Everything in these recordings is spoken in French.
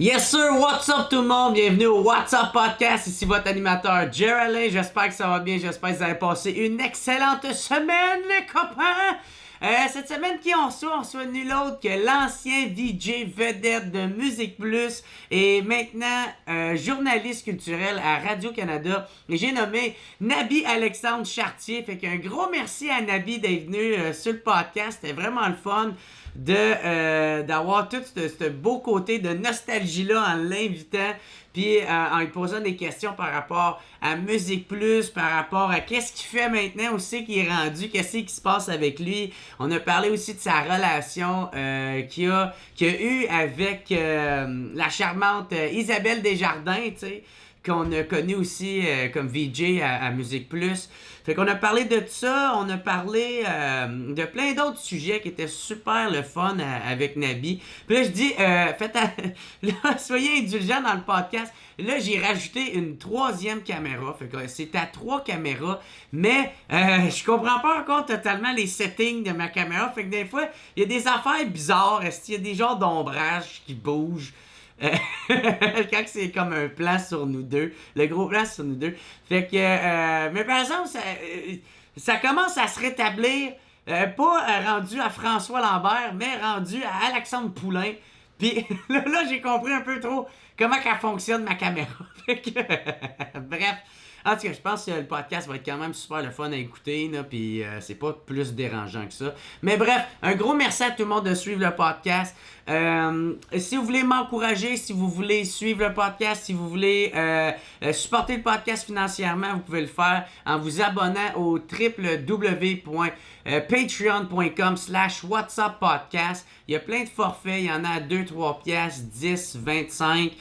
Yes sir, what's up tout le monde? Bienvenue au What's Up Podcast, ici votre animateur Jerry. J'espère que ça va bien, j'espère que vous avez passé une excellente semaine les copains! Cette semaine, qui on reçoit nul autre que l'ancien DJ vedette de Musique Plus et maintenant journaliste culturel à Radio-Canada. Et j'ai nommé Nabi Alexandre Chartier. Fait qu'un gros merci à Nabi d'être venu sur le podcast. C'était vraiment le fun d'avoir tout ce beau côté de nostalgie-là en l'invitant. Puis en lui posant des questions par rapport à Musique Plus, par rapport à qu'est-ce qu'il fait maintenant aussi qu'il est rendu, qu'est-ce qui se passe avec lui. On a parlé aussi de sa relation qu'il a eu avec la charmante Isabelle Desjardins, tu sais, qu'on a connu aussi comme VJ à Musique Plus. Fait qu'on a parlé de ça, on a parlé de plein d'autres sujets qui étaient super le fun avec Nabi. Puis là, je dis, là, soyez indulgents dans le podcast. Là, j'ai rajouté une troisième caméra. Fait que c'est à 3 caméras. Mais je comprends pas encore totalement les settings de ma caméra. Fait que des fois, il y a des affaires bizarres. Est-ce qu'il y a des genres d'ombrage qui bougent? Quand c'est comme un plan sur nous deux, le gros plan sur nous deux. Fait que, mais par exemple, ça commence à se rétablir, pas rendu à François Lambert, mais rendu à Alexandre Poulain. Puis là, j'ai compris un peu trop comment qu'elle fonctionne ma caméra. Fait que, bref. En tout cas, je pense que le podcast va être quand même super le fun à écouter, là, puis c'est pas plus dérangeant que ça. Mais bref, un gros merci à tout le monde de suivre le podcast. Si vous voulez m'encourager, si vous voulez suivre le podcast, si vous voulez supporter le podcast financièrement, vous pouvez le faire en vous abonnant au www.patreon.com/whatsappodcast. Il y a plein de forfaits, il y en a à 2, 3 piastres, 10, 25.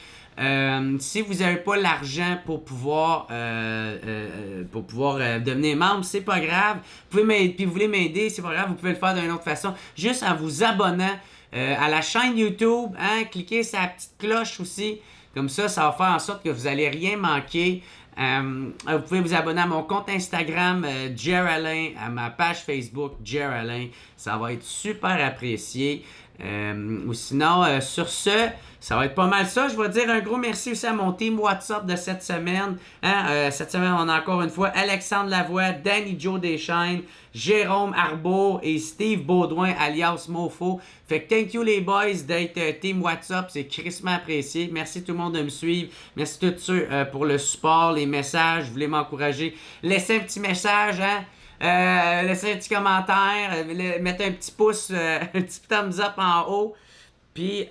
Si vous n'avez pas l'argent pour pouvoir devenir membre, c'est pas grave. Puis vous voulez m'aider, c'est pas grave, vous pouvez le faire d'une autre façon, juste en vous abonnant à la chaîne YouTube, hein, cliquez sur la petite cloche aussi, comme ça va faire en sorte que vous n'allez rien manquer. Vous pouvez vous abonner à mon compte Instagram Jeralain, à ma page Facebook Jeralain, ça va être super apprécié. Ou sinon, sur ce, ça va être pas mal ça. Je vais dire un gros merci aussi à mon team WhatsApp de cette semaine. Cette semaine, on a encore une fois Alexandre Lavoie, Danny Joe Deschaines, Jérôme Arbour et Steve Baudouin alias Mofo. Fait que thank you les boys d'être team WhatsApp, c'est crissement apprécié. Merci tout le monde de me suivre. Merci tous ceux pour le support, les messages. Vous voulez m'encourager, laissez un petit message, hein. Laissez un petit commentaire, mettez un petit pouce, un petit thumbs up en haut. Puis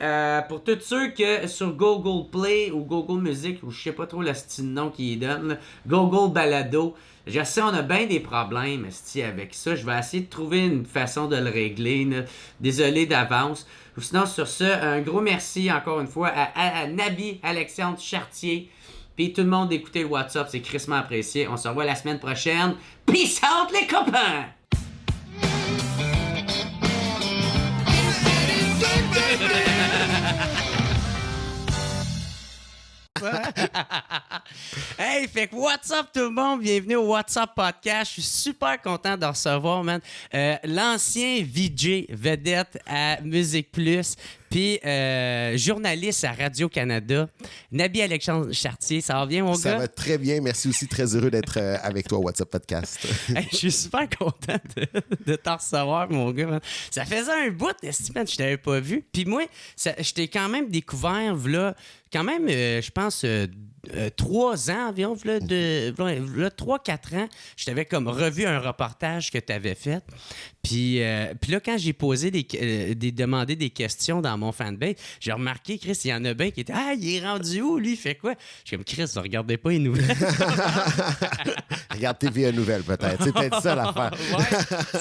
pour tous ceux que sur Google Play ou Google Music, ou je sais pas trop le style nom qu'ils donnent, là, Google Balado, je sais on a bien des problèmes avec ça. Je vais essayer de trouver une façon de le régler. Là. Désolé d'avance. Ou sinon sur ce, un gros merci encore une fois à Nabi Alexandre Chartier. Puis tout le monde d'écouter le WhatsApp, c'est crissement apprécié. On se revoit la semaine prochaine. Peace out les copains! Hey, fait que what's up tout le monde? Bienvenue au What's Up Podcast. Je suis super content de recevoir, man, l'ancien VJ vedette à Musique Plus, puis journaliste à Radio-Canada, Nabi Alexandre Chartier. Ça va bien, mon gars? Ça va très bien. Merci aussi. Très heureux d'être avec toi au What's Up Podcast. Hey, je suis super content de t'en recevoir, mon gars. Man. Ça faisait un bout, Steven, je t'avais pas vu. Puis moi, je t'ai quand même découvert, là, quand même, je pense, 3 ans environ, 3-4 ans, je t'avais comme revu un reportage que tu avais fait. Puis là, quand j'ai posé demandé des questions dans mon fanbase, j'ai remarqué, Chris, il y en a bien qui étaient « Ah, il est rendu où, lui? Il fait quoi? » Je suis comme « Chris, ne regardez pas les nouvelles. » Regarde TVA Nouvelles, peut-être. C'est peut-être ça l'affaire. Ouais,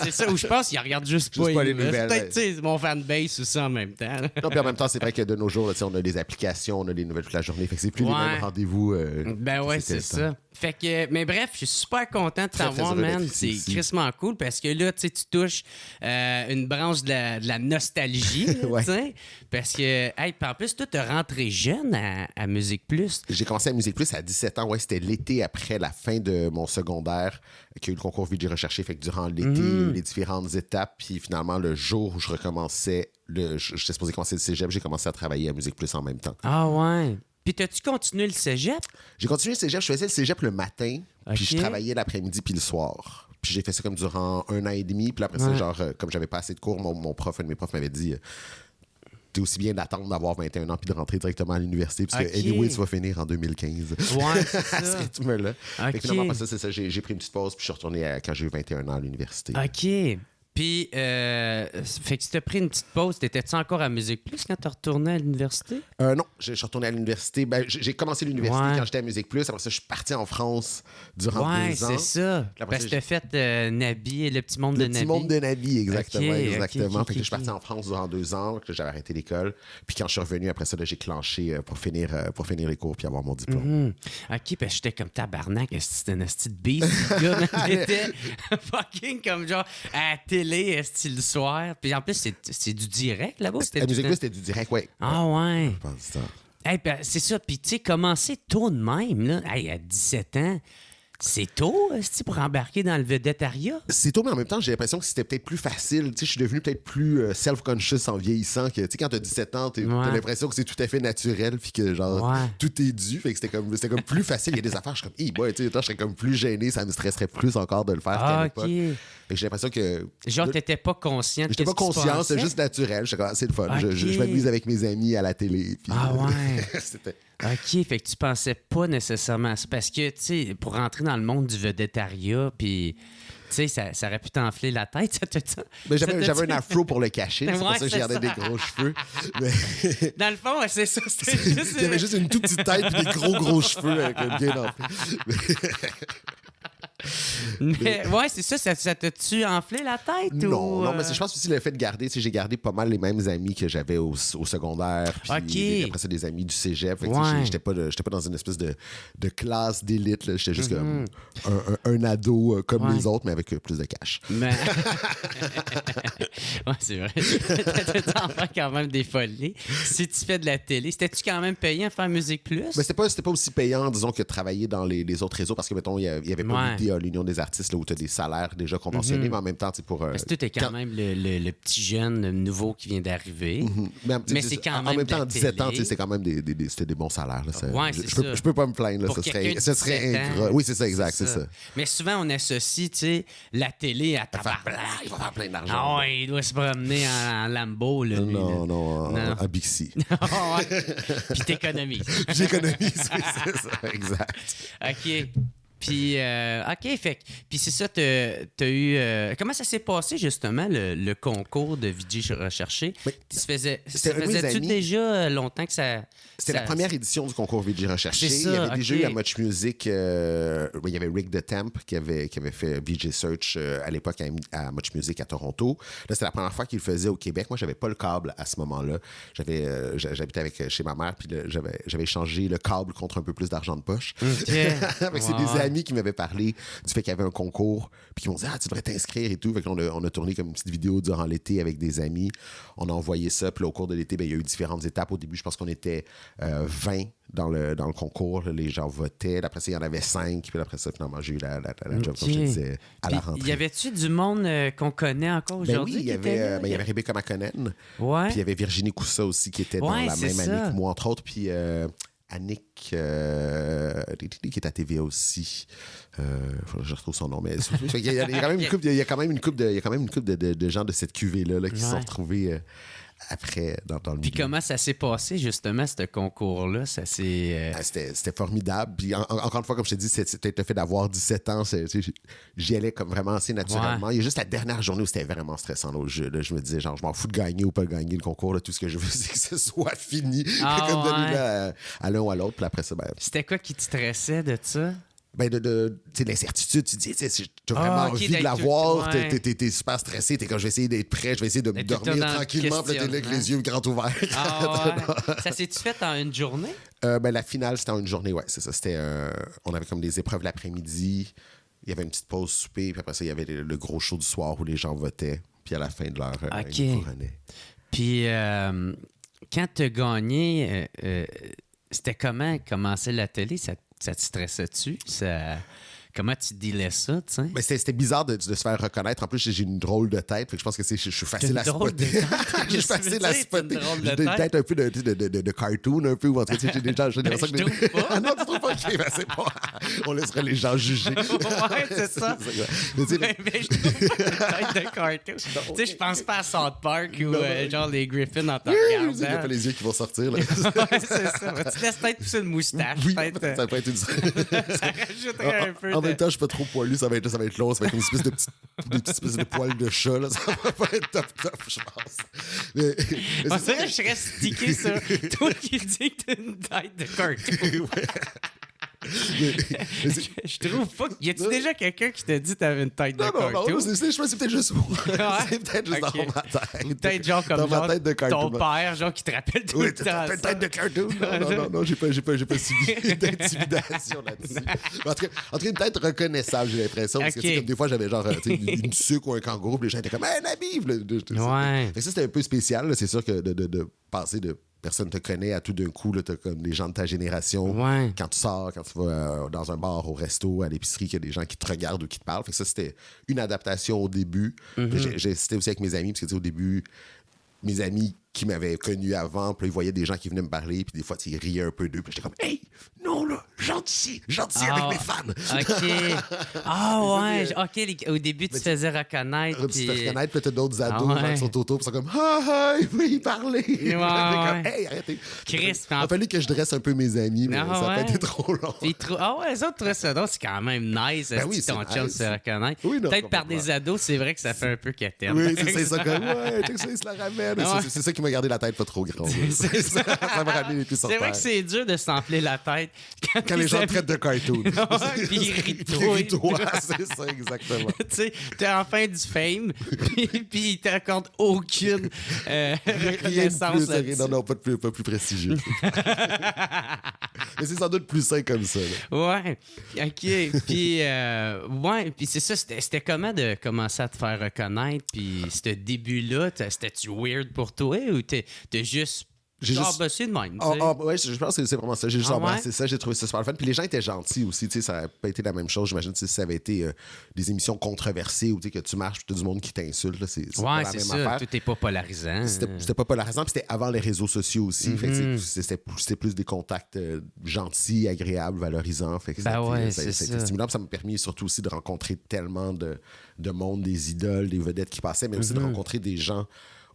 c'est ça. Ou je pense qu'il regarde juste pas les nouvelles. Peut-être, tu sais, mon fanbase ou ça en même temps. Non, puis en même temps, c'est vrai que de nos jours, là, on a des applications, on a des nouvelles toute la journée. Fait que c'est plus les mêmes rendez-vous. Ben ouais, c'est ça. Fait que, mais bref, je suis super content de t'avoir, man. C'est crissement cool parce que là, tu sais, tu touches une branche de la nostalgie, ouais. Tu sais. Parce que, hey, en plus, toi, t'es rentré jeune à Musique Plus. J'ai commencé à Musique Plus à 17 ans. Ouais, c'était l'été après la fin de mon secondaire qu'il y a eu le concours VJ Recherché. Fait que durant l'été, les différentes étapes, puis finalement, le jour où je recommençais j'étais supposé commencer le cégep, j'ai commencé à travailler à Musique Plus en même temps. Ah ouais. Puis t'as-tu continué le cégep? J'ai continué le cégep, je faisais le cégep le matin, puis je Ok. travaillais l'après-midi puis le soir. Puis j'ai fait ça comme durant 1 an et demi, puis après ça, comme j'avais pas assez de cours, mon prof, un de mes profs m'avait dit... T'es aussi bien d'attendre d'avoir 21 ans puis de rentrer directement à l'université, parce que anyway, tu vas finir en 2015. Ouais, c'est À ce ça. rythme-là. Ok. Fait que finalement, après ça, c'est ça. J'ai pris une petite pause, puis je suis retourné quand j'ai eu 21 ans à l'université. OK. Puis, fait que tu t'as pris une petite pause. T'étais-tu encore à Musique Plus quand t'es retourné à l'université? Non, je suis retourné à l'université. Ben, j'ai commencé l'université Ouais. quand j'étais à Musique Plus. Après ça, je suis parti en France durant Ouais, 2 ans. c'est ça. Puis après Parce ça, que t'as fait Nabi, le petit monde de Le Nabi. petit monde de Nabi, exactement. Ok, exactement. ok, Fait que je suis ok. parti en France durant 2 ans, que j'avais arrêté l'école. Puis quand je suis revenu, après ça, là, j'ai clenché pour finir les cours puis avoir mon diplôme. OK, parce que j'étais comme tabarnak. Est-ce que c'était un esti de beast, ce gars? J'étais fucking comme genre à la télé, esti le soir. Puis en plus, c'est du direct là-bas? C'était À du Musique temps- Plus, c'était du direct, ouais. Ah ouais. Je pense ça. Hey, ben, c'est ça. Puis tu sais, commencer tôt de même, là. Hey, à 17 ans, c'est tôt, esti, pour embarquer dans le vedettariat. C'est tôt, mais en même temps, j'ai l'impression que c'était peut-être plus facile. Tu sais, je suis devenu peut-être plus self-conscious en vieillissant. Que, tu sais, quand t'as 17 ans, t'as l'impression que c'est tout à fait naturel, puis que genre Ouais. tout est dû. Fait que c'était comme plus facile. Il y a des affaires, je suis comme, boy, tu sais, je serais comme plus gêné, ça me stresserait plus encore de le faire qu'à Ah, l'époque. OK. Fait que j'ai l'impression que. Genre, t'étais pas conscient de J'étais pas qu'est-ce qui se conscient, passait? c'était juste naturel. J'étais comme, c'est le fun. Je Ok. m'amuse avec mes amis à la télé. Puis, Ah ouais. c'était. OK, fait que tu pensais pas nécessairement à ça. Parce que, tu sais, pour rentrer dans le monde du vedettariat, puis, tu sais, ça aurait pu t'enfler la tête, ça te tient. Mais j'avais un afro pour le cacher. C'est pour Ouais, ça que c'est j'ai gardé ça. des gros cheveux. Mais Dans le fond, ouais, c'est ça. C'était juste... il y avait juste une toute petite tête et des gros cheveux bien enflés. Mais, ouais, c'est ça t'a-tu enflé la tête? Non, ou, non, mais je pense aussi le fait de garder, tu sais, j'ai gardé pas mal les mêmes amis que j'avais au secondaire, puis Ok. après ça des amis du cégep. Fait que, tu Ouais. sais, j'étais pas dans une espèce de classe d'élite, là. J'étais juste comme un ado comme Ouais. les autres, mais avec plus de cash. Mais... ouais, c'est vrai. T'en fais quand même des folies. Si tu fais de la télé, c'était-tu quand même payant à faire Musique Plus? Mais c'était pas aussi payant, disons, que de travailler dans les autres réseaux, parce que, mettons, il y avait pas Ouais. l'idée à l'Union des artistes, là, où tu as des salaires déjà conventionnés, mais en même temps, tu sais, pour... Parce que toi, t'es quand même le petit jeune le nouveau qui vient d'arriver. Mais c'est quand en même même de la temps, 17 ans, télé. tu sais, c'est quand même c'était des bons salaires. Là, Ouais, je, c'est je peux, ça. je peux pas me plaindre. Là, Pour ce quelqu'un de serait 17 ingrat. ans, Oui, c'est ça, exact, c'est ça. Mais souvent, on associe, tu sais, la télé à ta Il va faire plein d'argent. Ah ouais, il doit se promener en Lambo, là, lui, Non, là. non, Non. en Bixi. Ah ouais. Puis t'économises. J'économise, oui, c'est ça, exact. OK. Puis, OK, fait que- puis c'est ça, t'as eu... comment ça s'est passé, justement, le concours de VJ recherché? Oui. Ça C'était un de mes faisait-tu amis. déjà longtemps que ça... C'était ça- la première édition du concours VJ Recherché. C'est ça, Il y avait déjà ok. eu à Much Music, il y avait Rick de Temp qui avait fait VJ Search à l'époque à Much Music à Toronto. Là, c'était la première fois qu'il le faisait au Québec. Moi, j'avais pas le câble à ce moment-là. J'habitais chez ma mère, puis j'avais échangé le câble contre un peu plus d'argent de poche. OK. C'est des Ouais. amis qui m'avaient parlé du fait qu'il y avait un concours, puis qui m'ont dit « Ah, tu devrais t'inscrire et tout. » Fait qu'on on a tourné comme une petite vidéo durant l'été avec des amis. On a envoyé ça, puis là, au cours de l'été, ben, il y a eu différentes étapes. Au début, je pense qu'on était 20 dans le concours. Là, les gens votaient. Après ça, il y en avait 5. Puis après ça, finalement, j'ai eu la job, comme je te disais, à la Puis, rentrée. y avait-tu du monde qu'on connaît encore Ben aujourd'hui? oui, il y qui était là? avait Rebecca McConnell. Ouais. Puis il y avait Virginie Coussa aussi qui était dans Ouais, la c'est même ça. année que moi, entre autres. Puis Annick, qui est à TVA aussi. Faut que je retrouve son nom. Mais il y a quand même une couple, il y a quand même une couple de gens de cette cuvée-là là, qui se sont Ouais. retrouvés après dans le Puis milieu. comment ça s'est passé, justement, ce concours-là? Ça s'est... C'était formidable. Puis encore une fois, comme je te dis, c'était le fait d'avoir 17 ans. Tu sais, j'y allais comme vraiment assez naturellement. Ouais. Il y a juste la dernière journée où c'était vraiment stressant là, au jeu. Là. Je me disais, genre, je m'en fous de gagner ou pas gagner le concours. Là. Tout ce que je veux, c'est que ce soit fini. Ah, comme donner ouais. là, à l'un ou à l'autre. Puis après ça, C'était quoi qui te stressait de ça? tu sais, l'incertitude, tu dis, tu sais, t'as vraiment Ah, ok, envie de d'être l'avoir, tout- ouais. t'es super stressé, t'es comme, je vais essayer d'être prêt, je vais essayer de D'être tout le dormir temps dans le tranquillement, puis là, t'es là avec questionnement. les yeux grands ouverts. Ah ouais. Ça s'est-tu fait en une journée? La finale, c'était en une journée, ouais, c'est ça. On avait comme des épreuves l'après-midi, il y avait une petite pause souper, puis après ça, il y avait le gros show du soir où les gens votaient, puis à la fin de l'heure, Ok. ils couronnaient. Puis quand t'as gagné, c'était comment commencer la télé? Ça te stressait-tu? comment tu dealais ça, tu sais? Mais c'était bizarre de se faire reconnaître. En plus, j'ai une drôle de tête. Fait que je pense que je suis facile à spotter. Je suis facile à spotter. J'ai une tête un peu de cartoon, un peu. Ou en tout cas, j'ai des gens. Je trouve pas. Ah non, tu trouves pas? OK, ben c'est pas. On laisserait les gens juger. Ouais, c'est ça. Mais tu sais, Mais je trouve pas une tête de cartoon. Tu sais, je pense pas à South Park ou genre les Griffins en temps il n'y a regardant. pas les yeux qui vont sortir. Là. Ouais, c'est ça. Tu laisses peut-être pousser une moustache. Oui, Peut-être, ça peut être une... ça rajouterait un peu En de... même temps, je suis pas trop poilu, ça va être long, ça va être une espèce de des petites espèces de poils de chat, là. Ça va pas être top, je pense. Mais On c'est dirait que je serais stické sur toi qui dis que t'as une tête de cartoon. Je trouve pas. Y a-tu déjà quelqu'un qui t'a dit que t'avais une tête de cartoon? Non, je pense que c'est peut-être juste moi. C'est peut-être juste Ok. dans ma tête. Ou peut-être genre comme dans ma genre, tête de cartoon. ton père, genre qui te rappelle tout Oui, le temps. t'as une tête de cartoon. Non, j'ai pas subi d'intimidation là-dessus. En tout cas, une tête reconnaissable, j'ai l'impression. Parce que, tu sais, comme des fois, j'avais genre une sucre ou un kangourou, puis les gens étaient comme, hey, Nabiv! Ouais. Fait que ça, c'était un peu spécial. Là. C'est sûr que de passer de personne te connaît à tout d'un coup, là, t'as comme des gens de ta génération. Ouais. Quand tu sors, quand tu vas dans un bar, au resto, à l'épicerie, qu'il y a des gens qui te regardent ou qui te parlent. Fait que ça, c'était une adaptation au début. J'ai hésité aussi avec mes amis, parce que tu sais, au début, mes amis qui m'avaient connu avant, puis là, ils voyaient des gens qui venaient me parler, puis des fois, ils riaient un peu d'eux, puis j'étais comme, hey, non, là, gentil avec mes fans. OK. Ah, ouais. OK, au début, tu te faisais reconnaître. Tu te Puis... reconnaître, puis t'as d'autres ados Ah ouais. genre, qui sont autour, puis ils sont comme, ah, il veut y parler. Puis comme, hey, arrêtez. Chris, Il a fallu que je dresse un peu mes amis, mais Ah ça a ouais. pas été trop long. Ah ouais, les autres trouvaient ça drôle, c'est quand même nice. Ben oui, si ton c'est chum nice. se reconnaît. Oui, non, Peut-être par complètement. des ados, c'est vrai que ça fait un peu quétaine. Oui, c'est ça, comme, ouais, check ça, il se la ramène. Ah ouais. C'est ça qui m'a gardé la tête pas trop grande. C'est ça. Ça m'a ramené les pieds sur C'est vrai terre. que c'est dur de s'enfler la tête Quand les gens te traitent de cartoon. Ouais, puis ils rient de Puis toi. ils rient de toi, c'est ça, exactement. Tu sais, t'es enfin du fame, puis ils te racontent aucune Rien reconnaissance de plus, là-dessus. non, pas plus prestigieux. Mais c'est sans doute plus sain comme ça. Là. Ouais, OK. Puis, ouais, puis c'est ça, c'était comment de commencer à te faire reconnaître? Puis, ce début-là, c'était-tu weird pour toi ou t'as juste. J'ai genre, juste- ben, c'est de même, tu sais. Ouais, je pense que c'est vraiment ça. J'ai juste Ah embrassé ouais? ça, j'ai trouvé ça super fun. Puis les gens étaient gentils aussi, tu sais, ça n'a pas été la même chose. J'imagine si ça avait été des émissions controversées où tu sais, que tu marches puis t'as du monde qui t'insulte, là, c'est pas Ouais, la c'est même ça. affaire. Tout est pas polarisant. C'était pas polarisant, puis c'était avant les réseaux sociaux aussi. Fait que c'était plus des contacts gentils, agréables, valorisants. Fait que Ben ouais, ça a c'est été ça. stimulant. Puis ça m'a permis surtout aussi de rencontrer tellement de monde, des idoles, des vedettes qui passaient, mais aussi de rencontrer des gens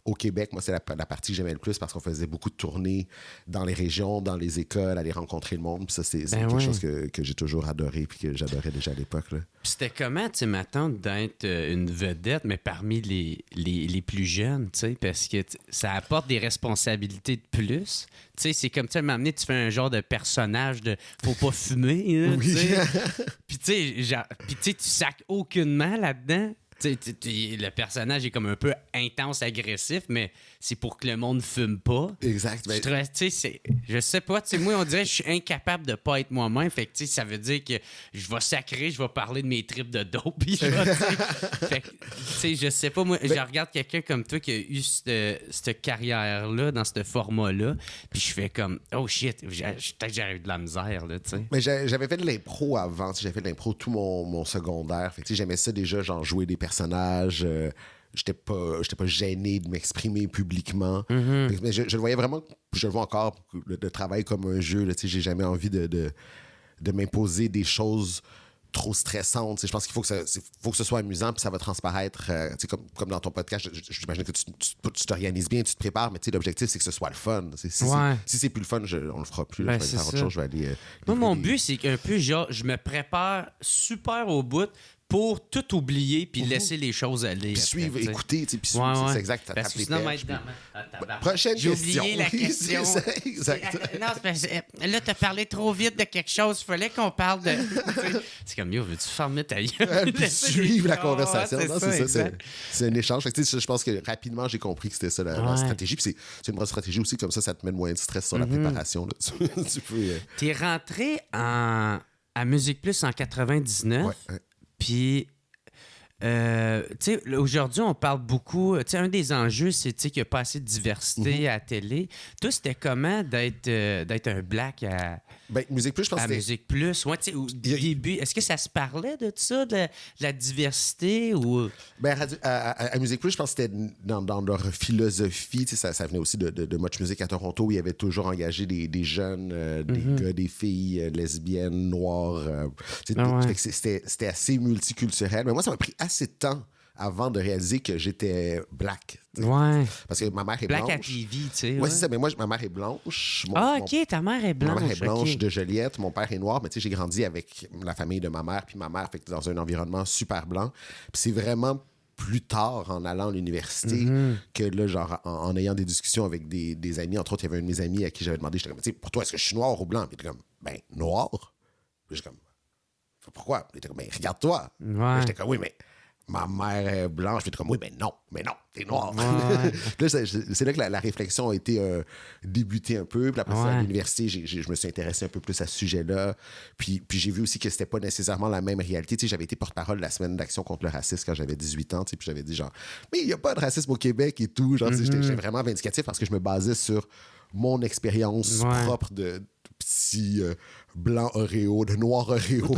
au Québec. Moi, c'est la partie que j'aimais le plus parce qu'on faisait beaucoup de tournées dans les régions, dans les écoles, aller rencontrer le monde. Puis ça, c'est quelque ouais. chose que j'ai toujours adoré puis que j'adorais déjà à l'époque. Là. Puis c'était comment, tu sais, maintenant, d'être une vedette, mais parmi les plus jeunes, tu sais, parce que ça apporte des responsabilités de plus. Tu sais, c'est comme, tu sais, m'amener, tu fais un genre de personnage de faut pas fumer, là, Oui. tu sais. Puis, tu sais, tu sacs aucunement là-dedans. Tu sais, le personnage est comme un peu intense, agressif, mais c'est pour que le monde fume pas. Exact. Ben, Tu sais, je sais pas, tu sais, moi, on dirait que je suis incapable de pas être moi-même. Fait que, tu sais, ça veut dire que je vais sacrer, je vais parler de mes tripes de dope. Puis je vais, tu sais, fait que, tu sais, je sais pas, moi, je regarde quelqu'un comme toi qui a eu cette carrière-là, dans ce format-là, puis je fais comme, oh shit, peut-être que j'ai eu de la misère, là, tu sais. Mais j'avais fait de l'impro avant. J'avais fait de l'impro tout mon secondaire. Fait que, j'aimais ça déjà, genre jouer des personnages. J'étais pas gêné de m'exprimer publiquement. Mais je le voyais vraiment, je le vois encore, le travail comme un jeu. Là, j'ai jamais envie de m'imposer des choses trop stressantes. Je pense qu'il faut que ce soit amusant, puis ça va transparaître. Comme dans ton podcast, j'imagine que tu t'organises bien, tu te prépares, mais l'objectif, c'est que ce soit le fun. Si c'est plus le fun, on le fera plus. Ben, Je vais c'est faire autre ça. chose. Je vais aller. Moi, mon livrer but, c'est qu'un peu, genre, je me prépare super au bout pour tout oublier puis laisser les choses aller. Puis après, suivre, tu sais. écouter, puis Ouais, suivre, ouais. c'est exact. Parce que sinon, perches, maintenant, Prochaine j'ai question. oublié la Oui, question. c'est ça, exact. Non, c'est parce que, là, t'as parlé trop vite de quelque chose. Il fallait qu'on parle de. C'est comme, yo, veux-tu fermer ta gueule? Puis suivre la conversation. Ouais, Non, c'est ça, exact. c'est un échange. Fait que, je pense que rapidement, j'ai compris que c'était ça la Ouais. stratégie. Puis c'est une bonne stratégie aussi, comme ça te met moins de stress sur la préparation. Là. Tu peux. T'es rentré à Musique Plus en 99. Ouais. Puis, tu sais, aujourd'hui, on parle beaucoup. Tu sais, un des enjeux, c'est qu'il n'y a pas assez de diversité à la télé. Toi, c'était comment d'être un black à Musique Plus, je pense que c'était... Musique Plus? Ouais, tu sais, au début, est-ce que ça se parlait de ça, de la diversité? Ou... à Musique Plus, je pense que c'était dans leur philosophie. Ça venait aussi de Much Music à Toronto, où ils avaient toujours engagé des jeunes, des gars, des filles lesbiennes, noires. C'était assez multiculturel. Mais moi, ça m'a pris assez de temps avant de réaliser que j'étais black. Ouais. Parce que ma mère est blanche. Black à TV, tu sais. Ouais, c'est ça. Mais moi, ma mère est blanche. OK, ta mère est blanche. Ma mère est blanche OK. de Joliette. Mon père est noir. Mais tu sais, j'ai grandi avec la famille de ma mère. Puis ma mère, fait que dans un environnement super blanc. Puis c'est vraiment plus tard, en allant à l'université, que là, genre, en ayant des discussions avec des amis. Entre autres, il y avait un de mes amis à qui j'avais demandé, j'étais comme, tu sais, pour toi, est-ce que je suis noir ou blanc? Puis il était comme, ben, noir. Puis j'étais comme, pourquoi? Il était comme, ben, regarde-toi. Ouais. J'étais comme, oui, mais ma mère est blanche. J'étais comme, oui, mais non, t'es noir. Ouais. Puis là, c'est là que la réflexion a été débutée un peu. Puis après ça, à l'université, je me suis intéressé un peu plus à ce sujet-là. Puis j'ai vu aussi que c'était pas nécessairement la même réalité. Tu sais, j'avais été porte-parole de la semaine d'action contre le racisme quand j'avais 18 ans. Tu sais, puis j'avais dit genre, mais il n'y a pas de racisme au Québec et tout. Genre, j'étais vraiment vindicatif parce que je me basais sur mon expérience propre de petit blanc Oreo, de noir Oreo.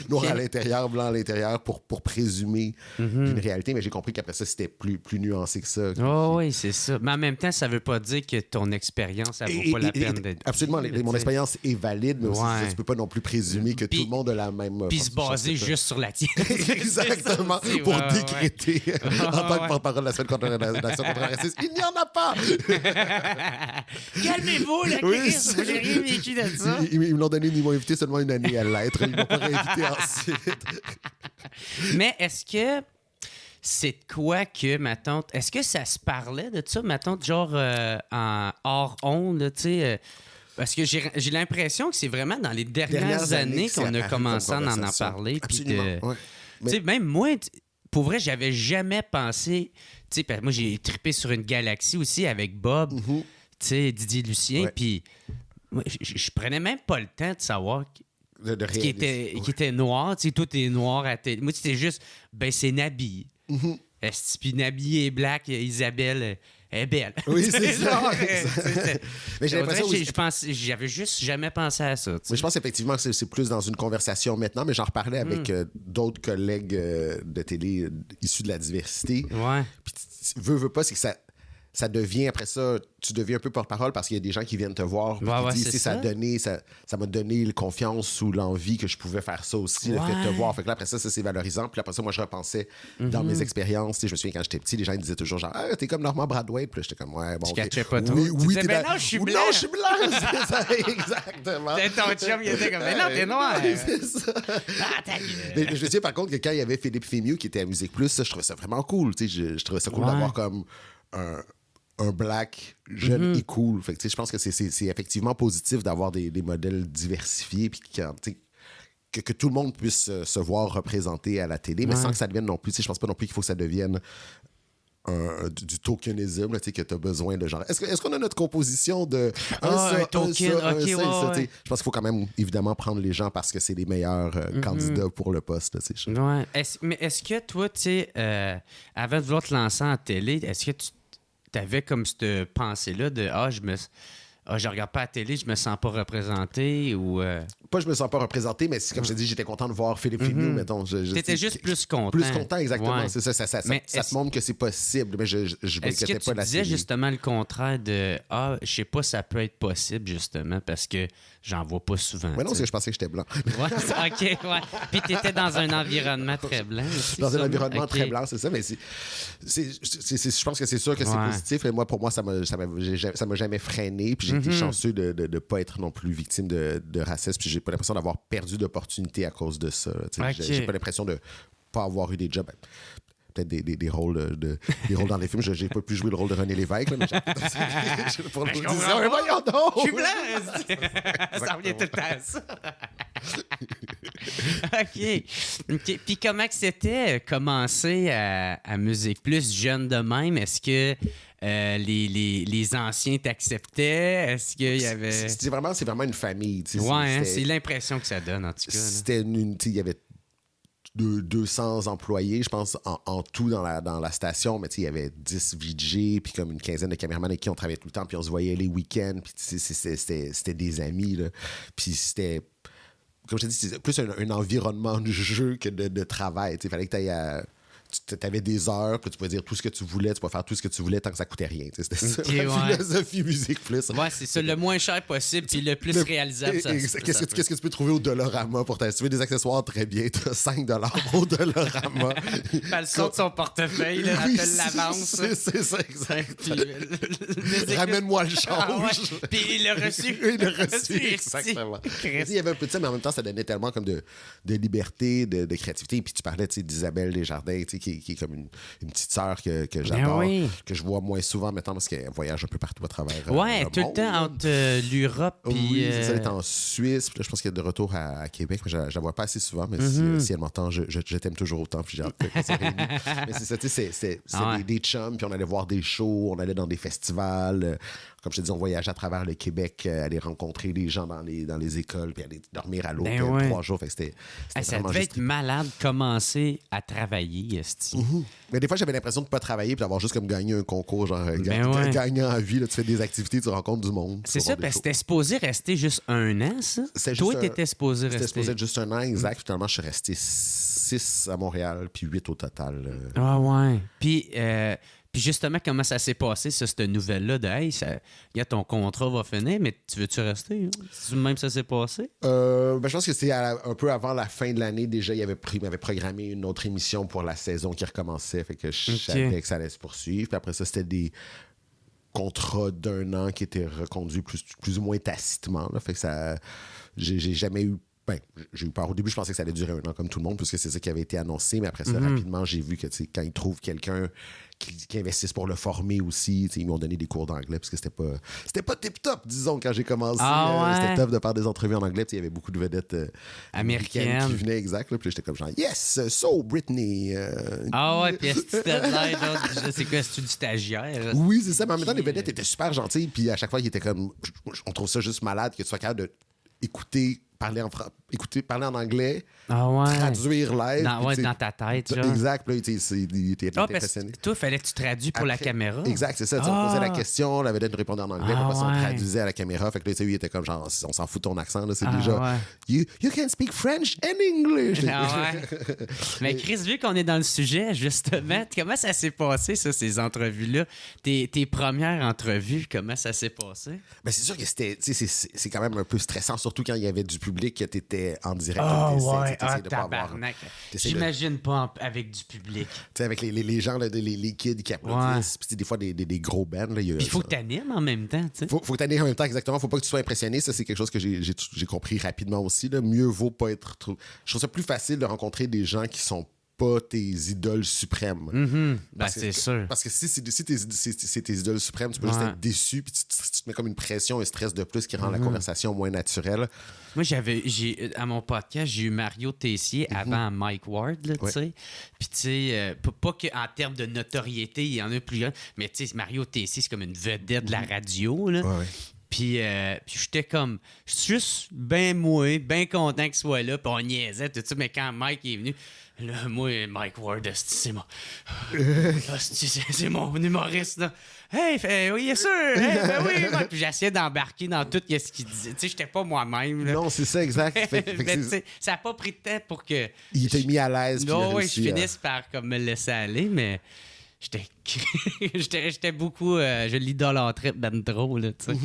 Noir à l'intérieur, blanc à l'intérieur pour présumer une réalité. Mais j'ai compris qu'après ça, c'était plus nuancé que ça. Oh oui, c'est ça. Mais en même temps, ça veut pas dire que ton expérience, ça vaut pas la peine d'être... Absolument. Mon expérience est valide, mais aussi, tu peux pas non plus présumer que tout le monde a la même... Puis se baser juste sur la tienne. Exactement. Pour décréter en tant que porte-parole de la semaine contre l'action contre le racisme. Il n'y en a pas! Calmez-vous, là, Chris. J'ai rien vécu de ça. Ils me l'ont donné, ils m'ont invité seulement une année à l'être. Ils m'ont pas réinvité ensuite. Mais est-ce que c'est de quoi que ma tante... Est-ce que ça se parlait de ça, ma tante, genre en hors onde, tu sais... Parce que j'ai l'impression que c'est vraiment dans les dernières années qu'on a commencé à en parler. Absolument, ouais. Tu sais, même moi, pour vrai, j'avais jamais pensé... Tu sais, moi, j'ai trippé sur une galaxie aussi avec Bob, tu sais, Didier Lucien, puis... Je prenais même pas le temps de savoir qui était noir. Tu sais, tout est noir à télé. Moi, c'était juste, ben, c'est Nabi. Puis Nabi est black, Isabelle est belle. Oui, c'est ça. Mais j'ai l'impression j'avais juste jamais pensé à ça. Mais je pense effectivement que c'est plus dans une conversation maintenant, mais j'en reparlais avec d'autres collègues de télé issus de la diversité. Ouais. Puis, veux pas, c'est que ça devient, après ça, tu deviens un peu porte-parole parce qu'il y a des gens qui viennent te voir. Qui disent, ça m'a donné la confiance ou l'envie que je pouvais faire ça aussi, le fait de te voir. Fait que là, après ça, c'est valorisant. Puis après ça, moi, je repensais dans mes expériences. Je me souviens quand j'étais petit, les gens ils disaient toujours genre, ah, t'es comme Normand Bradway. Puis là, j'étais comme, ouais, bon. Tu catchais pas trop. Oui, t'es non, je suis blanc. Non, je suis blanc. C'est ça, exactement. Ton chum, il était comme, mais non, t'es noir. C'est ça. Mais je me souviens par contre que quand il y avait Philippe Fémieux qui était à Musique Plus, ça, je trouvais ça vraiment cool. Je trouvais ça cool d'avoir comme un black jeune et cool. Fait que, je pense que c'est effectivement positif d'avoir des modèles diversifiés puis que tout le monde puisse se voir représenté à la télé, mais sans que ça devienne non plus, je pense pas non plus qu'il faut que ça devienne du tokenisme, que tu as besoin de genre. Est-ce qu'on a notre composition de un token, ça? Je pense qu'il faut quand même évidemment prendre les gens parce que c'est les meilleurs candidats pour le poste. Ouais. Mais est-ce que toi, tu sais, avant de vouloir te lancer en télé, est-ce que tu avais comme cette pensée-là de je regarde pas la télé, je me sens pas représenté ou... Pas je me sens pas représenté, mais comme je t'ai dit, j'étais content de voir Philippe Fémieux, mettons. T'étais juste plus content. Plus content, exactement. Ouais. C'est ça, ça te montre que c'est possible, mais je m'inquiétais pas de la disais télé. Justement le contraire de « Ah, je sais pas, ça peut être possible, justement, parce que j'en vois pas souvent. » Mais non, parce que je pensais que j'étais blanc. Ouais, OK, ouais. Puis t'étais dans un environnement très blanc aussi. Dans un environnement très blanc, c'est ça, mais je pense que c'est sûr que c'est positif, et moi, pour moi, ça m'a jamais freiné, puis j'ai été chanceux de ne pas être non plus victime de racisme, puis j'ai pas l'impression d'avoir perdu d'opportunités à cause de ça. J'ai pas l'impression de pas avoir eu des jobs. Peut-être des rôles des rôles dans les films. J'ai pas pu jouer le rôle de René Lévesque, là, mais pour l'audition, mais voyons donc! Je suis blanc! Ça revient tout le temps à ça. OK. Puis comment que c'était commencer à Musique Plus jeune de même? Est-ce que les anciens t'acceptaient? Est-ce qu'il y avait... C'est vraiment une famille. Ouais, c'est l'impression que ça donne, en tout cas. C'était il y avait 200 employés, je pense, en tout dans la station. Mais il y avait 10 VJ, puis comme une quinzaine de caméramans avec qui on travaillait tout le temps, puis on se voyait les week-ends, puis c'était des amis, là. Puis c'était, comme je te dis, c'est plus un environnement de jeu que de travail. Il fallait que tu ailles tu avais des heures, puis tu pouvais dire tout ce que tu voulais, tu pouvais faire tout ce que tu voulais tant que ça coûtait rien. C'était ça, la philosophie musique plus. Ouais, c'est ça, le moins cher possible, puis le plus réalisable. Qu'est-ce que tu peux trouver au Dollarama pour t'acheter des accessoires très bien? Tu as 5 $ au Dollarama. Le son de son portefeuille, là, rappelle l'avance. C'est ça, exact. Ramène-moi le change. Ah ouais. Puis le reçu. Le reçu, exactement. Il y avait un peu de ça, mais en même temps, ça donnait tellement comme de liberté, de créativité. Puis tu parlais d'Isabelle Desjardins, qui est comme une petite sœur que j'adore, que je vois moins souvent maintenant parce qu'elle voyage un peu partout à travers tout le temps entre l'Europe et... Oui, c'est ça, elle est en Suisse. Puis là, je pense qu'elle est de retour à Québec. Mais je la vois pas assez souvent, mais si elle m'entend, je t'aime toujours autant. Puis j'ai hâte qu'on se réunisse. Mais c'est ça, c'est des chums, puis on allait voir des shows, on allait dans des festivals. Comme je te dis, on voyageait à travers le Québec, aller rencontrer des gens dans les écoles, puis aller dormir à l'hôtel 3 jours. Fait que c'était ça devait être malade commencer à travailler. Mais des fois, j'avais l'impression de ne pas travailler puis d'avoir juste comme gagné un concours, genre gagnant en vie. Là, tu fais des activités, tu rencontres du monde. C'est ça, parce que c'était supposé rester juste 1 an, ça? Toi, t'étais supposé rester. C'était supposé être juste 1 an, exact. Finalement, je suis resté 6 à Montréal, puis 8 au total. Ah ouais. Puis justement, comment ça s'est passé, cette nouvelle-là de « Hey, ton contrat va finir, mais tu veux-tu rester? » C'est même ça s'est passé? Je pense que c'est un peu avant la fin de l'année. Déjà, il m'avait programmé une autre émission pour la saison qui recommençait. Fait que je savais que ça allait se poursuivre. Puis après ça, c'était des contrats d'1 an qui étaient reconduits plus ou moins tacitement. Là. Fait que ça... J'ai jamais eu... j'ai eu peur. Au début, je pensais que ça allait durer 1 an comme tout le monde, puisque c'est ça qui avait été annoncé. Mais après ça, rapidement, j'ai vu que quand ils trouvent quelqu'un qui investissent pour le former aussi, ils m'ont donné des cours d'anglais, parce que c'était pas tip-top, disons, quand j'ai commencé. C'était top de faire des entrevues en anglais. Il y avait beaucoup de vedettes américaines qui venaient, exact. Là, puis j'étais comme genre, yes, so Britney. Puis est-ce que c'était de l'aide? C'est quoi, c'est du stagiaire? Oui, c'est ça. Mais en même temps, les vedettes étaient super gentilles. Puis à chaque fois, ils étaient comme, on trouve ça juste malade que tu sois capable d'écouter parler en anglais, traduire live. Dans ta tête. Genre. Exact. Puis là, il était impressionné. Toi, il fallait que tu traduis pour la caméra. Exact, c'est ça. On posait la question, la vedette nous répondait en anglais, puis on traduisait à la caméra. Fait que là, il était comme genre, on s'en fout de ton accent. Là, c'est déjà, you can speak French and English. Mais Chris, vu qu'on est dans le sujet, justement, comment ça s'est passé, ça, ces entrevues-là? Tes premières entrevues, comment ça s'est passé? Ben, c'est sûr que c'est quand même un peu stressant, surtout quand il y avait du public que tu étais en direct. Tabarnak. J'imagine pas avec du public. Tu sais, avec les gens, les kids qui applaudissent, puis des fois des gros bands. Il faut que tu animes en même temps. Faut que tu animes en même temps, exactement. Faut pas que tu sois impressionné. Ça, c'est quelque chose que j'ai compris rapidement aussi. Là. Mieux vaut pas être trop... Je trouve ça plus facile de rencontrer des gens qui sont pas tes idoles suprêmes. C'est sûr. Parce que si c'est tes idoles suprêmes, tu peux juste être déçu, puis tu te mets comme une pression, un stress de plus qui rend la conversation moins naturelle. Moi, à mon podcast, j'ai eu Mario Tessier avant Mike Ward, tu sais. Puis, tu sais, pas qu'en termes de notoriété, il y en a plus grand, mais tu sais, Mario Tessier, c'est comme une vedette de la radio, là. Puis j'étais comme, je suis juste bien bien content qu'il soit là, puis on niaisait, tout ça. Mais quand Mike est venu, là, moi, Mike Ward, c'est mon humoriste, là. Hey, oui, bien sûr. Hey, ben oui, Mike. Puis j'essayais d'embarquer dans tout ce qu'il disait. Tu sais, j'étais pas moi-même. Là. Non, c'est ça, exact. Ça n'a pas pris de temps pour que... Il était mis à l'aise. Non, je finisse par comme, me laisser aller, mais... J'étais beaucoup... je l'idolâtrais ben trop, là, tu sais.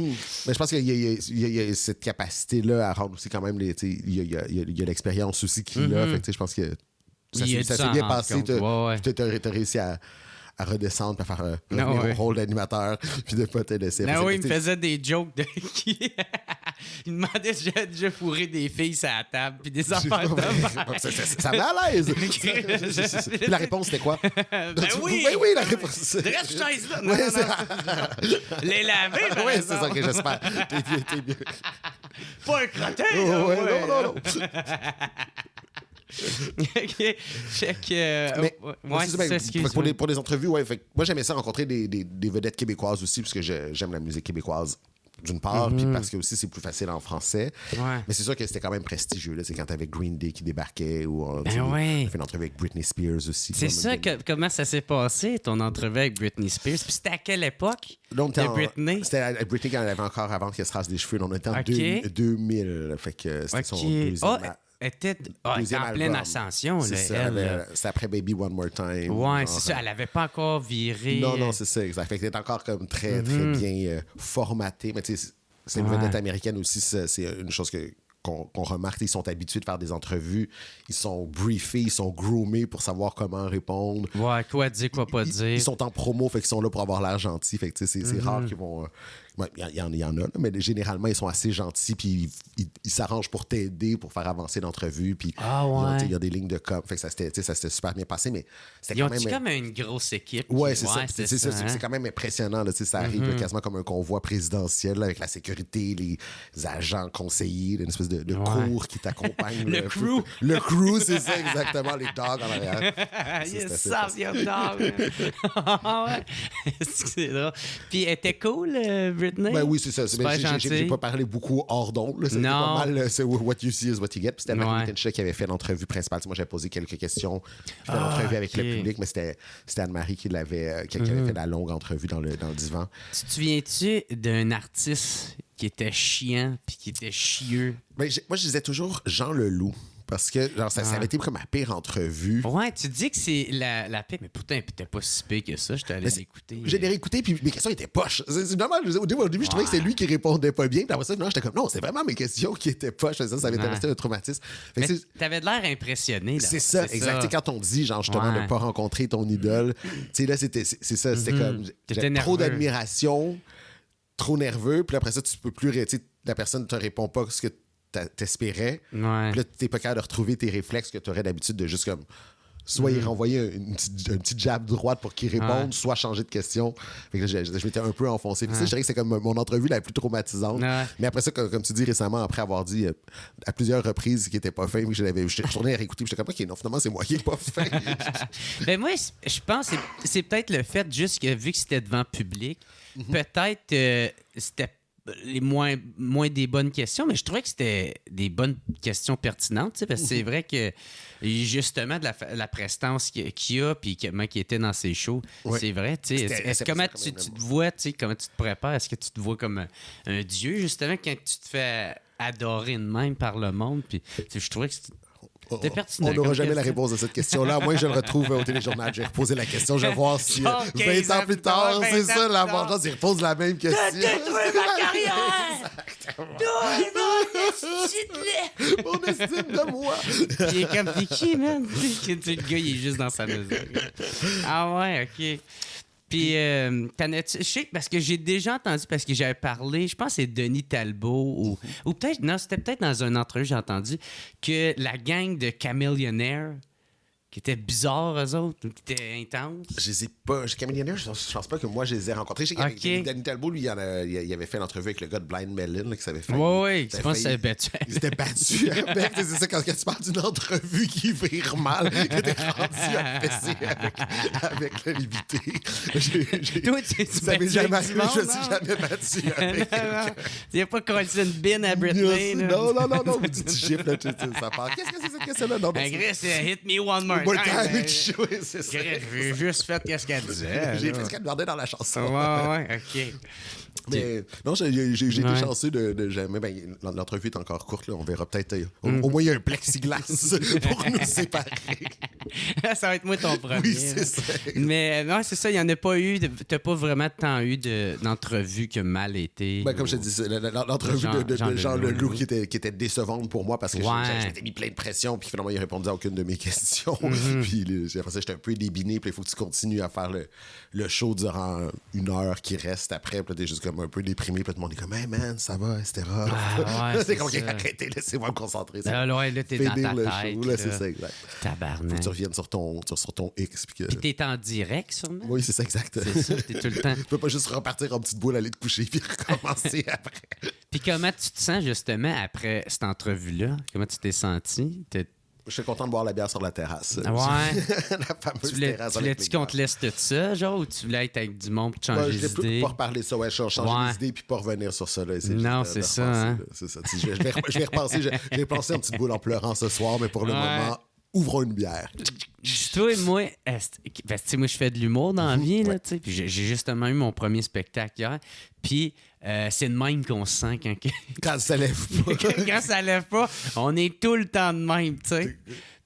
Mais je pense qu'il y a cette capacité-là à rendre aussi quand même... Il y a l'expérience aussi qu'il a. Fait que, je pense que ça s'est bien passé. Tu as réussi à redescendre, puis à faire revenir au rôle d'animateur, puis de pas te laisser. Il me faisait des jokes il me demandait si j'avais déjà fourré des filles sur la table, puis des affaires de ça me met à l'aise. Puis la réponse, c'était quoi? Oui, la réponse. Reste chaise-là. Non. Les laver, oui, c'est ça que j'espère. T'es bien. Pas un crottin. Non. Pour les entrevues, moi j'aimais ça rencontrer des vedettes québécoises aussi, parce que j'aime la musique québécoise d'une part, puis parce que aussi c'est plus facile en français. Ouais. Mais c'est sûr que c'était quand même prestigieux. Là. C'est quand t'avais Green Day qui débarquait ou on a fait une entrevue avec Britney Spears aussi. C'est ça, comment ça s'est passé, ton entrevue avec Britney Spears? Puis c'était à quelle époque de Britney? C'était Britney quand elle avait encore avant qu'elle se rase les cheveux. On était en 2000. Fait que c'était son deuxième... Elle était en pleine ascension, c'est elle. C'est après Baby One More Time. Ouais, c'est ça. Elle n'avait pas encore viré. Non, c'est ça, exact. Fait qu'elle était encore comme très, très bien formatée. Mais tu sais, c'est une vedette américaine aussi. C'est une chose qu'on remarque. Ils sont habitués de faire des entrevues. Ils sont briefés, ils sont groomés pour savoir comment répondre. Ouais, quoi dire, quoi pas dire. Ils sont en promo, fait qu'ils sont là pour avoir l'air gentils. Fait que c'est rare qu'ils vont... Il y en a, là, mais généralement, ils sont assez gentils, puis ils s'arrangent pour t'aider, pour faire avancer l'entrevue. Puis il y a des lignes de com. Fait que ça s'était super bien passé, mais c'était quand même... Ils ont comme une grosse équipe. Ouais, c'est ça. C'est quand même impressionnant. Là, ça arrive quasiment comme un convoi présidentiel là, avec la sécurité, les agents conseillers, une espèce de cour qui t'accompagne. Le crew. Le crew, c'est ça, exactement. Les dogs en arrière. Yes, ça, c'est un dog. C'est drôle. Puis elle était cool, Britney. Ben oui, c'est ça. J'ai pas parlé beaucoup hors d'onde. C'était pas mal. C'est what you see is what you get. Puis c'était Marie Tencha qui avait fait l'entrevue principale. Moi, j'avais posé quelques questions. J'ai fait l'entrevue avec le public, mais c'était Anne-Marie qui avait fait la longue entrevue dans le divan. Tu te souviens-tu d'un artiste qui était chiant puis qui était chieux? Ben, moi, je disais toujours Jean Leloup. Parce que genre, ça avait été comme ma pire entrevue. Ouais, tu dis que c'est la pire, mais pourtant, t'es pas si pire que ça. Je t'allais l'écouter. J'ai réécouté, puis mes questions étaient poches. C'est normal. Au début, je trouvais que c'était lui qui répondait pas bien. Puis après ça, j'étais comme, non, c'est vraiment mes questions qui étaient poches. Ça avait resté un traumatisme. Mais t'avais de l'air impressionné. C'est ça, exact. Ça. Quand on dit, genre, justement, de pas rencontrer ton idole, tu sais, là, c'est ça. C'était comme, j'avais trop d'admiration, trop nerveux. Puis après ça, tu peux plus... La personne ne te répond pas ce que t'espérais. Ouais. Puis là, t'es pas capable de retrouver tes réflexes que t'aurais d'habitude de juste comme soit y renvoyer un petit jab droite pour qu'il réponde, soit changer de question. Fait que là, je m'étais un peu enfoncé. Puis ça, je dirais que c'est comme mon entrevue la plus traumatisante. Mais après ça, comme tu dis récemment, après avoir dit à plusieurs reprises qu'il était pas fin, je suis retourné à réécouter. J'étais comme, OK, non, finalement, c'est moi qui est pas fin. Ben moi, je pense que c'est peut-être le fait juste que vu que c'était devant public, peut-être c'était les moins des bonnes questions, mais je trouvais que c'était des bonnes questions pertinentes, parce que c'est vrai que justement de la prestance qu'il y a puis comment il était dans ses shows, c'est vrai. Comment tu te vois, comment tu te prépares? Est-ce que tu te vois comme un dieu, justement, quand tu te fais adorer de même par le monde? Puis je trouvais que c'était pertinent. On n'aura jamais la réponse à cette question-là. À moins que je le retrouve au téléjournal. J'ai reposé la question. Je vais voir si 20 ans plus tard, c'est ça, la vengeance, il repose la même question. T'as détruit ma carrière! Mon estime de moi! Puis il est comme, t'es qui, man? Le gars, il est juste dans sa maison. Ah ouais, OK. Puis, je sais, parce que j'ai déjà entendu, parce que j'avais parlé, je pense que c'est Denis Talbot, ou peut-être, non, c'était peut-être dans une entrevue, j'ai entendu, que la gang de Chamillionaire, qui étaient bizarres, eux autres, qui étaient intenses. Je les ai pas. Chamillionaire, je pense pas que moi, je les ai rencontrés. Je sais qu'il Denis Talbot, lui, il avait fait l'entrevue avec le gars de Blind Melon, qui s'avait fait. Oui, je pense qu'il s'était battu. Il s'était battu avec. C'est ça, quand tu parles d'une entrevue qui vire mal, que t'es rendu à fesser avec l'invité. Toi, tu ça m'est jamais arrivé, je me suis jamais battu avec quelqu'un. Tu n'as pas collé une bine à Britney. Non, tu gifles, ça part. Qu'est-ce que c'est cette question-là? Non, c'est Hit Me One More Time. C'est ça. J'ai juste fait ce qu'elle disait. J'ai fait ce qu'elle demandait dans la chanson. Ouais, OK. Mais non, j'ai été chanceux de jamais. Ben, l'entrevue est encore courte, là. On verra peut-être. Au moins, il y a un plexiglas pour nous séparer. Ça va être moi ton premier. Oui, c'est ça. Mais non, c'est ça, il n'y en a pas eu. T'as pas vraiment tant eu d'entrevues qui a mal été. Ben, comme je te dis, l'entrevue de Jean Leloup qui était décevante pour moi parce que je m'étais mis plein de pression, puis finalement, il répondait à aucune de mes questions. Puis après ça, j'étais un peu débiné, puis il faut que tu continues à faire le show durant une heure qui reste après, puis t'es juste comme un peu déprimé, puis tout le monde est comme, hey man, ça va, etc. C'est comme, arrêtez, laissez-moi me concentrer. Là, t'es dans ta tête. Show, là, c'est ça, exact. Tabarnak. Faut que tu reviennes sur ton X. Puis t'es en direct, sûrement. Oui, c'est ça, exact. C'est ça, t'es tout le temps. Tu peux pas juste repartir en petite boule, aller te coucher, puis recommencer après. Puis comment tu te sens, justement, après cette entrevue-là? Comment tu t'es senti? Je suis content de boire la bière sur la terrasse. Ouais. La fameuse terrasse. Tu voulais-tu qu'on te laisse tout ça, genre, ou tu voulais être avec du monde pour te changer Je d'idée? voulais pas reparler de ça, changer les idées puis pas revenir sur ça. Là, non, c'est ça. Hein? C'est ça. Je vais repenser. J'ai pensé en petite boule en pleurant ce soir, mais pour le moment, ouvrons une bière. Toi et moi, parce que moi, je fais de l'humour dans la vie, là, tu sais. Puis j'ai justement eu mon premier spectacle hier. Puis c'est de même qu'on se sent quand ça lève pas. Quand ça lève pas, on est tout le temps de même, tu sais.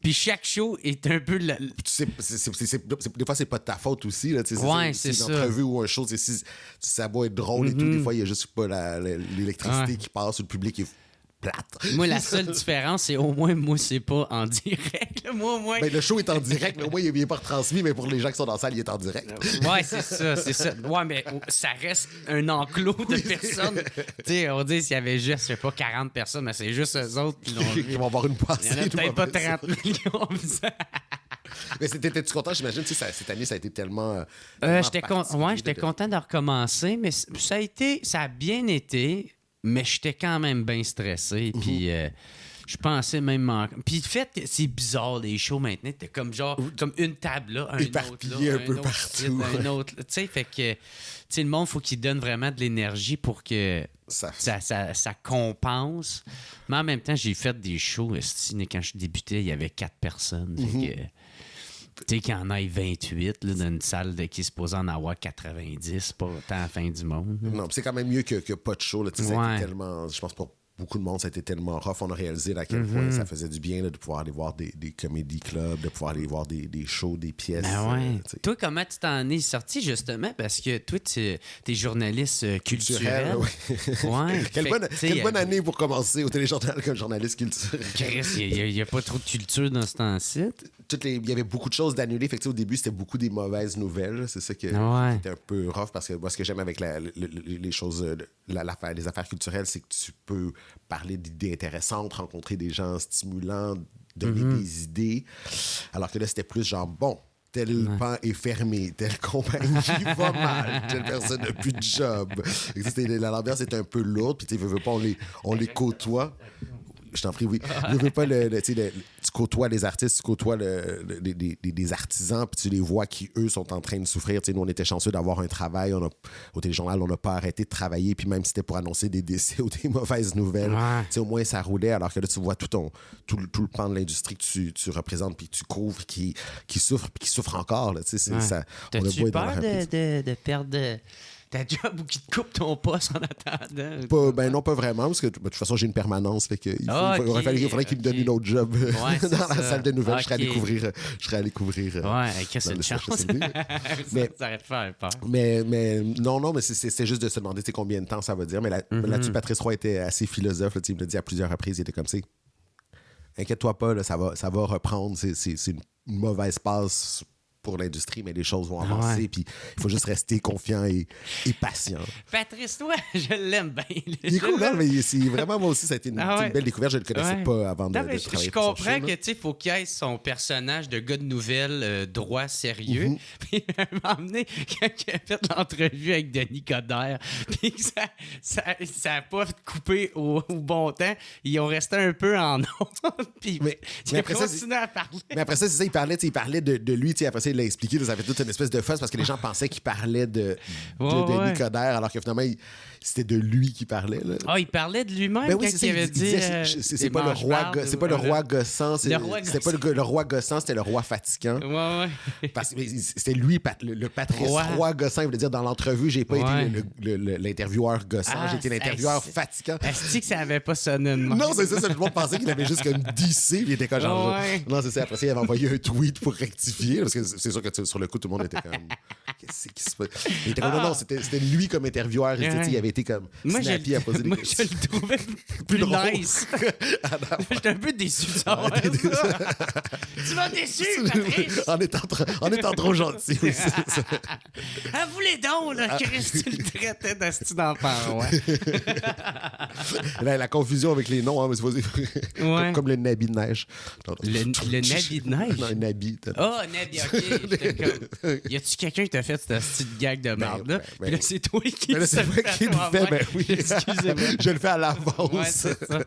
Puis chaque show est un peu... Tu sais, des fois, c'est pas de ta faute aussi. Là, c'est ça. Une entrevue ou un show, si ça va être drôle et tout, des fois, il y a juste pas l'électricité qui passe ou le public est plate. Moi, la seule différence, c'est au moins, moi, c'est pas en direct. Là. Moi, au moins... Ben, le show est en direct, mais au moins, il n'est pas retransmis, mais pour les gens qui sont dans la salle, il est en direct. Ouais, c'est ça. Ouais, mais ça reste un enclos de personnes. Tu sais, on dit s'il y avait juste, je sais pas, 40 personnes, mais c'est juste eux autres qui vont avoir une passée. Il y en a peut-être pas 30 millions. Mais t'étais-tu content, j'imagine? Tu sais, cette année, ça a été tellement. J'étais content de recommencer, mais ça a bien été. Mais j'étais quand même bien stressé. Puis je pensais même... Puis le fait que c'est bizarre, les shows maintenant. T'es comme comme une table là, un autre là, un peu autre partout. Site, un autre. Tu sais, fait que... Tu sais, le monde, il faut qu'il donne vraiment de l'énergie pour que ça compense. Mais en même temps, j'ai fait des shows. Quand je débutais, il y avait 4 personnes. Fait que... Tu sais, qu'il y en ait 28 là, dans une salle qui est supposée en avoir 90, pas tant à la fin du monde. Là. Non, c'est quand même mieux que pas de show. Là. Ça a été tellement, je pense, pour beaucoup de monde, ça a été tellement rough. On a réalisé à quel point ça faisait du bien là, de pouvoir aller voir des comédie clubs, de pouvoir aller voir des shows, des pièces. Toi, comment tu t'en es sorti, justement? Parce que toi, t'es journaliste culturel. Ouais. Quelle bonne année pour commencer au téléjournal comme journaliste culturel. Chris, il n'y a pas trop de culture dans ce temps-ci. Il y avait beaucoup de choses d'annulées. Fait que, au début, c'était beaucoup des mauvaises nouvelles. C'est ça qui était un peu rough parce que moi, ce que j'aime avec les choses, les affaires culturelles, c'est que tu peux parler d'idées intéressantes, rencontrer des gens stimulants, donner des idées. Alors que là, c'était plus genre, bon, tel pan est fermé, telle compagnie va mal, telle personne n'a plus de job. L'ambiance est un peu lourde, puis tu veux pas, on les côtoie. Je t'en prie, oui. Je veux pas tu côtoies les artistes, tu côtoies des artisans, puis tu les vois qui, eux, sont en train de souffrir. T'sais, nous, on était chanceux d'avoir un travail. Au téléjournal, on n'a pas arrêté de travailler. Puis même si c'était pour annoncer des décès ou des mauvaises nouvelles, au moins, ça roulait. Alors que là, tu vois tout le pan de l'industrie que tu représentes, puis que tu couvres, qui souffre, puis qui souffre encore. T'as-tu peur de perdre... ta job ou qui te coupe ton poste en attendant? Non, pas vraiment, parce que de toute façon, j'ai une permanence. Fait que il faudrait qu'il me donne une autre job dans la salle de nouvelles. Je serais allé couvrir. Ouais, qu'est-ce que c'est une chance? Ça aurait te faire peur. Mais non, mais c'est juste de se demander combien de temps ça va dire. Mais là-dessus, Patrice Roy était assez philosophe. Là, il me l'a dit à plusieurs reprises. Il était comme ça. Inquiète-toi pas, là, ça va reprendre. C'est une mauvaise passe pour l'industrie, mais les choses vont avancer, puis il faut juste rester confiant et patient. Patrice, toi, je l'aime bien. Il est cool, mais c'est vraiment, moi aussi, ça a été une belle découverte. Je ne le connaissais pas avant de travailler. Je comprends que, tu sais, il faut qu'il ait son personnage de gars de nouvelles droit, sérieux. Puis, à un moment donné, quand il a fait l'entrevue avec Denis Coderre, puis que ça n'a pas coupé au bon temps, ils ont resté un peu en ondes, puis il a continué à parler. Mais après ça, c'est ça, il parlait de lui, après ça, il l'a expliqué, ça fait toute une espèce de fuss parce que les gens pensaient qu'il parlait de Denis Coderre, alors que finalement, c'était de lui qui parlait. Là. Il parlait de lui-même quand il avait dit... C'est pas le roi gossant, c'était pas le roi gossant, c'était le roi fatigant. Parce que c'était lui, le Patrice Roy gossant, il voulait dire dans l'entrevue, j'ai pas été l'intervieweur gossant, j'ai été l'intervieweur fatigant. Est-ce que ça avait pas sonné de même? Non, c'est ça, tout le monde pensait qu'il avait juste comme dissé, puis il était comme genre... Non, c'est ça, après ça, il avait envoyé un tweet pour rectifier, parce que c'est sûr que sur le coup, tout le monde était comme... Qu'est-ce qui se passe? Il était comme, non, c'était lui comme intervieweur, il avait été comme snappy à poser des questions. Moi, je le trouvais plus nice. J'étais un peu déçu de ça. Tu m'as déçu, Patrice! En étant trop gentil. Avoue-les donc, là, Chris, tu le traitais d'asti d'enfant, La confusion avec les noms, mais c'est pas comme le Nabi de neige. Le Nabi de neige? Non, un Nabi. Nabi, OK. Y a-tu quelqu'un qui t'a fait fait cette petite gag de merde là. ben, Puis là, c'est toi qui Mais là, c'est moi qui le fais, ben oui. Excusez-moi. Je le fais à l'avance. Ouais, c'est ça.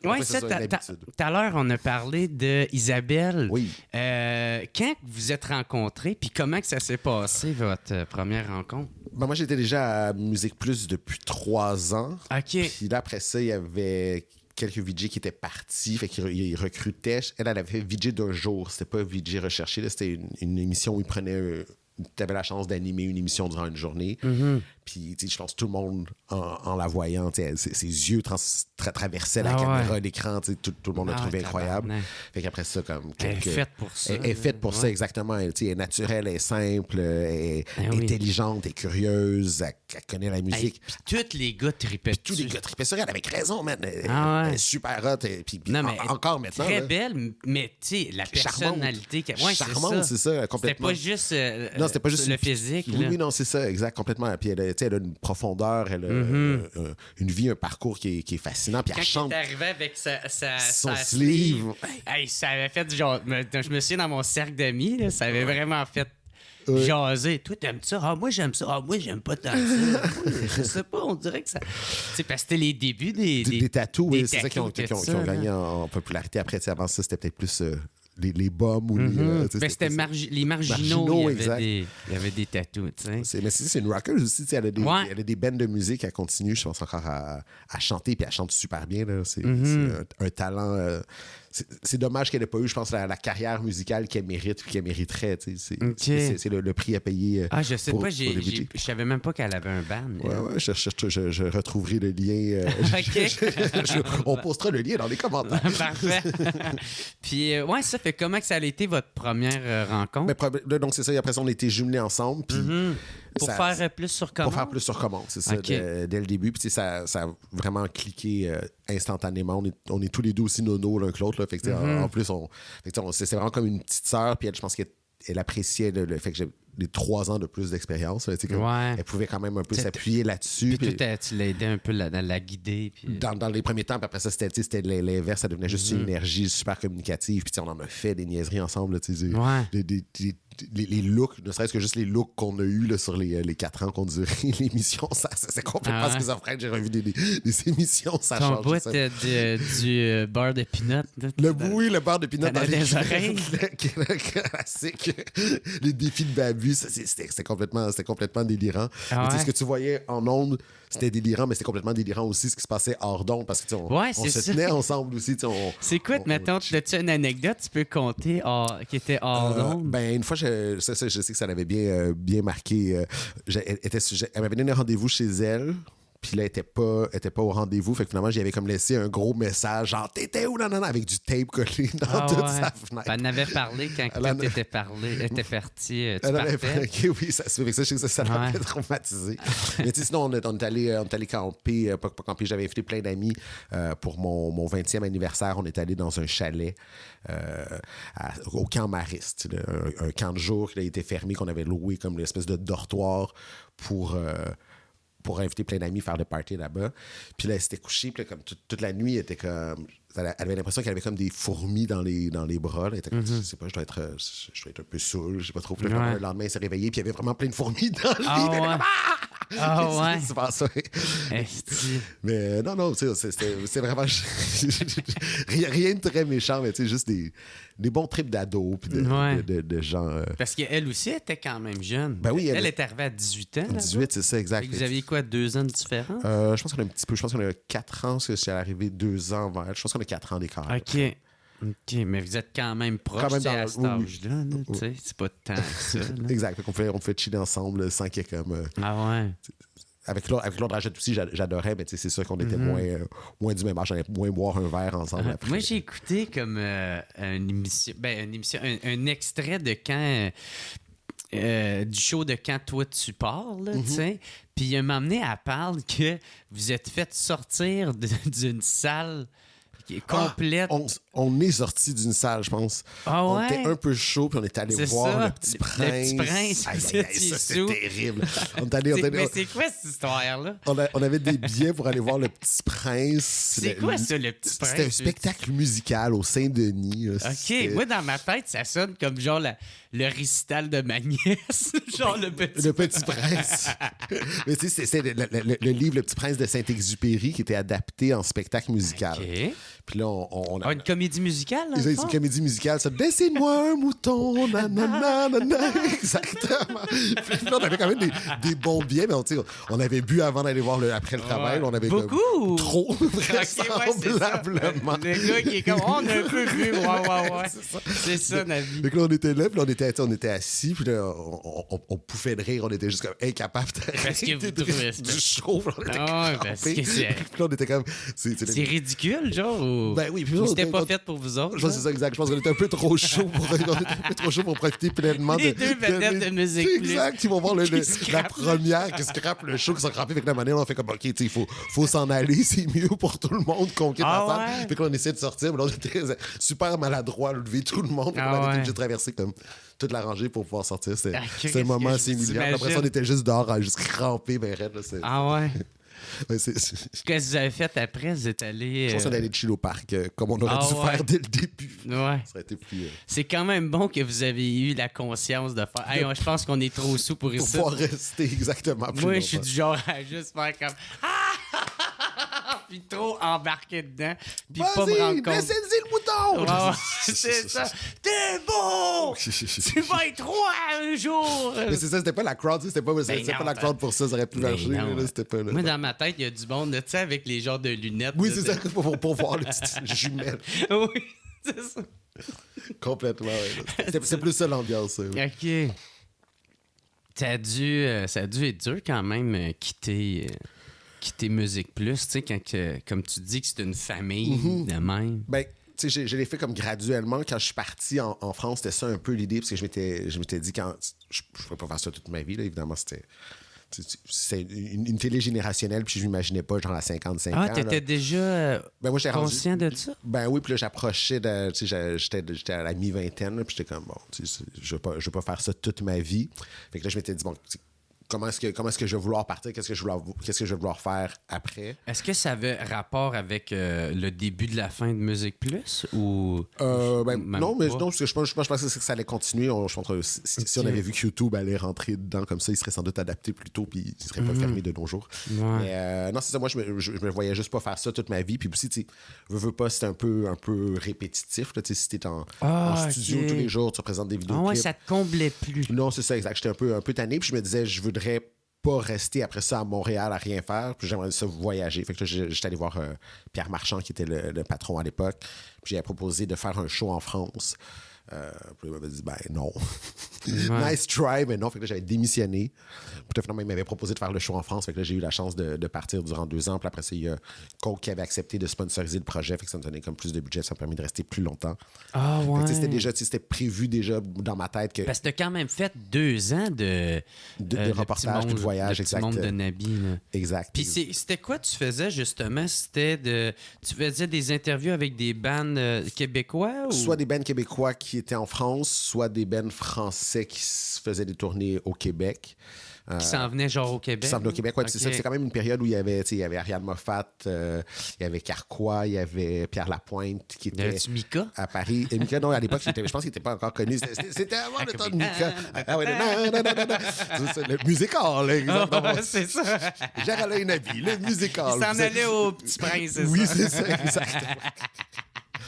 Après, ça, c'est ça, une habitude. tout à l'heure, on a parlé d'Isabelle. Oui. Quand vous êtes rencontrés, puis comment que ça s'est passé, votre première rencontre? Ben, moi, j'étais déjà à Musique Plus depuis 3 ans. OK. Puis là, après ça, il y avait quelques VJ qui étaient partis. Fait qu'ils recrutaient. Elle avait fait VJ d'un jour. C'était pas VJ recherché. Là. C'était une émission où ils prenaient... Tu avais la chance d'animer une émission durant une journée. Mm-hmm. Puis, je pense que tout le monde, en la voyant, ses yeux traversaient la caméra, l'écran. Tout le monde l'a trouvé incroyable. Fait qu'après ça, comme... Elle est faite pour ça. Elle est faite pour ça, exactement. Elle est naturelle, elle est simple, elle est intelligente, elle est curieuse, elle connaît la musique. Puis tous les gars tripaient Tous les gars tripaient sur elle, avec raison, man. Elle est super hot. Puis encore maintenant. Très belle, mais tu sais, la personnalité... Charmante, c'est ça, complètement. C'était pas juste... Non, c'était pas juste le physique. Oui, non, c'est ça, exact, complètement. Puis elle a une profondeur, elle a une vie, un parcours qui est fascinant. Puis elle chante. Quand elle est arrivée avec son sleeve. Hey, ça avait fait genre. Je me souviens dans mon cercle d'amis, là, ça avait vraiment fait jaser. Toi, t'aimes ça? Ah, moi, j'aime ça. Ah, moi, j'aime pas tant ça. Je sais pas, on dirait que ça. Tu sais, parce que c'était les débuts des tatous, des oui, c'est ça qui ont gagné en popularité. Après, avant ça, c'était peut-être plus. Les bums ou ben, c'était les marginaux, il y avait des tatous, tu sais. Mais c'est une rockeuse aussi, elle a des bands de musique, elle continue, je pense encore à chanter, puis elle chante super bien, là. C'est un talent... c'est dommage qu'elle n'ait pas eu, je pense, la carrière musicale qu'elle mérite, qu'elle mériterait, tu sais. C'est le prix à payer. Je sais pas, je savais même pas qu'elle avait un band. Ouais, je retrouverai le lien. On postera le lien dans les commentaires. Parfait. Puis, ça fait comment que ça a été votre première rencontre? Donc, c'est ça. Et après ça, on a été jumelés ensemble. Puis Pour faire plus sur commande? Pour faire plus sur commande, c'est ça, dès le début. Puis, ça a vraiment cliqué instantanément. On est tous les deux aussi nono l'un que l'autre. Là. Fait que, en plus, c'est vraiment comme une petite sœur. Puis, je pense qu'elle appréciait le fait que j'ai les 3 ans de plus d'expérience. Elle pouvait quand même un peu s'appuyer là-dessus. Puis tu l'as aidé un peu à la guider. Puis... Dans les premiers temps, puis après ça, c'était l'inverse. Ça devenait juste une énergie super communicative. Puis on en a fait des niaiseries ensemble. Là, les looks, ne serait-ce que juste les looks qu'on a eus là, sur les 4 ans qu'on durait l'émission, c'est complètement schizophrène. J'ai revu des émissions, ça change. Ton bout du beurre de peanut. Oui, le beurre de peanut dans les oreilles. Classique. Les défis de Babu, c'était complètement délirant. Ce que tu voyais en ondes, c'était délirant, mais c'était complètement délirant aussi ce qui se passait hors d'onde parce que on se tenait ensemble aussi. C'est quoi, mettons, as-tu une anecdote tu peux compter qui était hors d'onde? Ben, une fois, je sais que ça l'avait bien marqué. Elle m'avait donné rendez-vous chez elle. Puis là, elle était pas au rendez-vous. Fait que finalement, j'avais comme laissé un gros message, genre, t'étais où, non, avec du tape collé dans toute sa fenêtre. Elle en avait parlé quand tu étais parti. Elle avait parlé, oui, ça se fait. Je sais que ça l'avait traumatisé. Mais tu sais, sinon, on est allé camper, pas camper, j'avais invité plein d'amis pour mon 20e anniversaire. On est allé dans un chalet au camp Mariste, un camp de jour qui a été fermé, qu'on avait loué comme l'espèce de dortoir pour inviter plein d'amis faire le party là-bas. Puis là, elle s'était couchée, puis là, comme toute la nuit, elle était comme... Elle avait l'impression qu'elle avait comme des fourmis dans les bras. Là. Elle était comme, je sais pas, je dois être un peu saoul, je sais pas trop. Puis le lendemain, elle s'est réveillée, puis il y avait vraiment plein de fourmis dans le lit. C'est pas ça. Mais non, c'est vraiment... rien de très méchant, mais tu sais, juste des bons trips d'ados, puis de gens... Parce qu'elle aussi était quand même jeune. Ben oui, elle est arrivée à 18 ans. 18, c'est ça, exact. Vous aviez quoi, 2 ans de différence? Je pense qu'on a un petit peu. Je pense qu'on a 4 ans, parce que je suis arrivé 2 ans vers elle. Je pense qu'on a 4 ans d'écart. OK, mais vous êtes quand même proches à cet âge-là. C'est pas tant que ça. Exact. On fait chiller ensemble sans qu'il y ait comme... Avec l'autre âge aussi, j'adorais, mais c'est sûr qu'on était moins du même âge. J'allais moins boire un verre ensemble après. Moi, j'ai écouté comme un extrait de quand... du show de Quand toi tu parles, tu sais. Puis il m'a amené à parler que vous êtes fait sortir d'une salle complète. On est sorti d'une salle, je pense. Ah On ouais? était un peu chaud, puis on est allé C'est voir ça, Le Petit le Prince. Petit Prince, Aïe, vous aïe, aïe, étiez ça, c'était sous. terrible. Mais c'est quoi cette histoire-là? On avait des billets pour aller voir Le Petit Prince. C'est quoi ça, Le Petit Prince? C'était un spectacle musical au Saint-Denis. Là. OK, moi, dans ma tête, ça sonne comme genre le récital de ma nièce. Genre Le Petit Le Petit Prince. Mais tu sais, c'est le livre Le Petit Prince de Saint-Exupéry qui était adapté en spectacle musical. OK. Puis là, on a... Ah, une comédie musicale, là? Ils ont une comédie musicale, ça. Dessine-moi un mouton, nanana, nanana. Exactement. Puis là, on avait quand même des bons billets, mais on avait bu avant d'aller voir après le travail. Ouais. On avait Beaucoup? comme trop, OK, ouais, c'est ça. vraisemblablement. Le gars qui est comme, on a un peu vu. Ouais. C'est ça, Navi. Donc là, on était là, puis là, on était assis, puis là, on pouffait de rire. On était juste comme incapables Parce que vous trouvez ça. du chaud. Puis on était Ah, parce crampés. que c'est... Puis là, on était comme... C'est ridicule, genre, ou... Ben oui, puis ou on c'était était- pas fait pour vous autres? Je pense que c'est ça, exact. Je pense qu'on était un peu trop chaud pour profiter pleinement Les de... deux vedettes de Musique Plus. Exact. Ils vont voir Qui la scrapent. première qui scrape le show, qui sont crampés. Avec la manière, on fait comme, OK, tu sais, il faut s'en aller. C'est mieux pour tout le monde qu'on quitte Ah la salle. ouais? Fait qu'on essaie de sortir. Mais là, on était super maladroit, lever tout le monde. Fait qu'on Ah avait été ouais. obligé de traverser comme toute la rangée pour pouvoir sortir. C'était Ah, c'était un moment qu'est-ce que assez je humiliant. t'imagine? Après ça, on était juste dehors, juste crampés, ben raide. Là, Ah ouais? Ouais, Qu'est-ce que vous avez fait après? Vous êtes allé... Je pense qu'on allait chiller au parc, comme on aurait Ah dû ouais. faire dès le début. Ouais. Ça aurait été plus... C'est quand même bon que vous avez eu la conscience de faire. Hey, je pense qu'on est trop sous pour pour ça. pouvoir rester exactement plus Moi, je suis longtemps. du genre à juste faire comme. Puis trop embarquer dedans. Puis pas me Vas-y, rendre compte. laissez-y le mouton! Ouais, c'est ça. T'es beau! Tu vas être roi un jour! Mais c'est ça, c'était pas la crowd, c'était pas non, la crowd pour ça, ça aurait pu Ben marcher. non. Là, c'était pas là. Moi, dans ma tête, il y a du monde, tu sais, avec les genres de lunettes. Oui, là, c'est ça, pour voir le petit jumelle. Oui, c'est ça. Complètement, ouais. C'est plus ça l'ambiance. Ouais. OK. Ça a dû être dur quand même quitter Musique Plus, tu sais, quand comme tu dis que c'est une famille de même. Ben, tu sais, je l'ai fait comme graduellement. Quand je suis parti en France, c'était ça un peu l'idée, parce que je m'étais dit, quand je ne pourrais pas faire ça toute ma vie, là, évidemment, c'est une télé générationnelle, puis je m'imaginais pas, genre, à 55 ans. Ah, t'étais déjà Ben, moi, j'étais conscient de ça? Ben oui, puis là, j'approchais de. Tu sais, j'étais à la mi-vingtaine, là, puis j'étais comme, bon, tu sais, je vais pas faire ça toute ma vie. Fait que là, je m'étais dit, bon, comment est-ce que je vais vouloir partir? Qu'est-ce que je vais vouloir faire après? Est-ce que ça avait rapport avec le début de la fin de Musique Plus ou Ben, même non, mais pas? non, parce que je pensais que ça allait continuer. Je pense que si on avait vu que YouTube allait rentrer dedans comme ça, il serait sans doute adapté plus tôt, puis il serait pas fermé de nos jours. Ouais. Mais non, c'est ça. Moi, je me voyais juste pas faire ça toute ma vie. Puis aussi, tu sais, veux pas, c'est un peu répétitif. Là, tu sais, si t'es en studio ok. tous les jours, tu représentes des vidéos. Ah ouais, ça te comblait plus. Non, c'est ça, exact. J'étais un peu tanné, puis je me disais, je voudrais pas rester après ça à Montréal à rien faire, puis j'aimerais ça voyager. Fait que là, j'étais allé voir Pierre Marchand, qui était le patron à l'époque, puis j'ai proposé de faire un show en France. Puis il m'avait dit, ben non. Ouais. Nice try, mais non. Fait que là, j'avais démissionné. Puis finalement, il m'avait proposé de faire le show en France. Fait que là, j'ai eu la chance de partir durant 2 ans. Puis après ça, il y a Coke qui avait accepté de sponsoriser le projet. Fait que ça me donnait comme plus de budget. Ça m'a permis de rester plus longtemps. Ah Fait que, ouais. tu sais, c'était déjà, tu sais, c'était prévu déjà dans ma tête que Parce que t'as quand même fait 2 ans de de reportage, puis de voyage, le petit exact. monde de Nabi. Là. Exact. Puis c'était quoi tu faisais justement? Tu faisais des interviews avec des bands québécois? Ou... Soit des bands québécois qui étaient en France, soit des bands français qui faisaient des tournées au Québec. Qui s'en venaient genre au Québec? Qui s'en venaient au Québec, ouais. Puis Ok. c'est quand même une période où il y avait Ariane Moffat, il y avait Carquois, il y avait Pierre Lapointe qui était Avait-tu Mika? à Paris. Et Mika, non, à l'époque, je pense qu'il n'était pas encore connu. C'était avant le temps de Mika. Ah ouais, non. C'est le musical, là, exactement. Ah, c'est ça. Géraldine Nabi, le musical. Il s'en Vous êtes- allait au Petit Prince, c'est Oui, ça? c'est ça, exactement.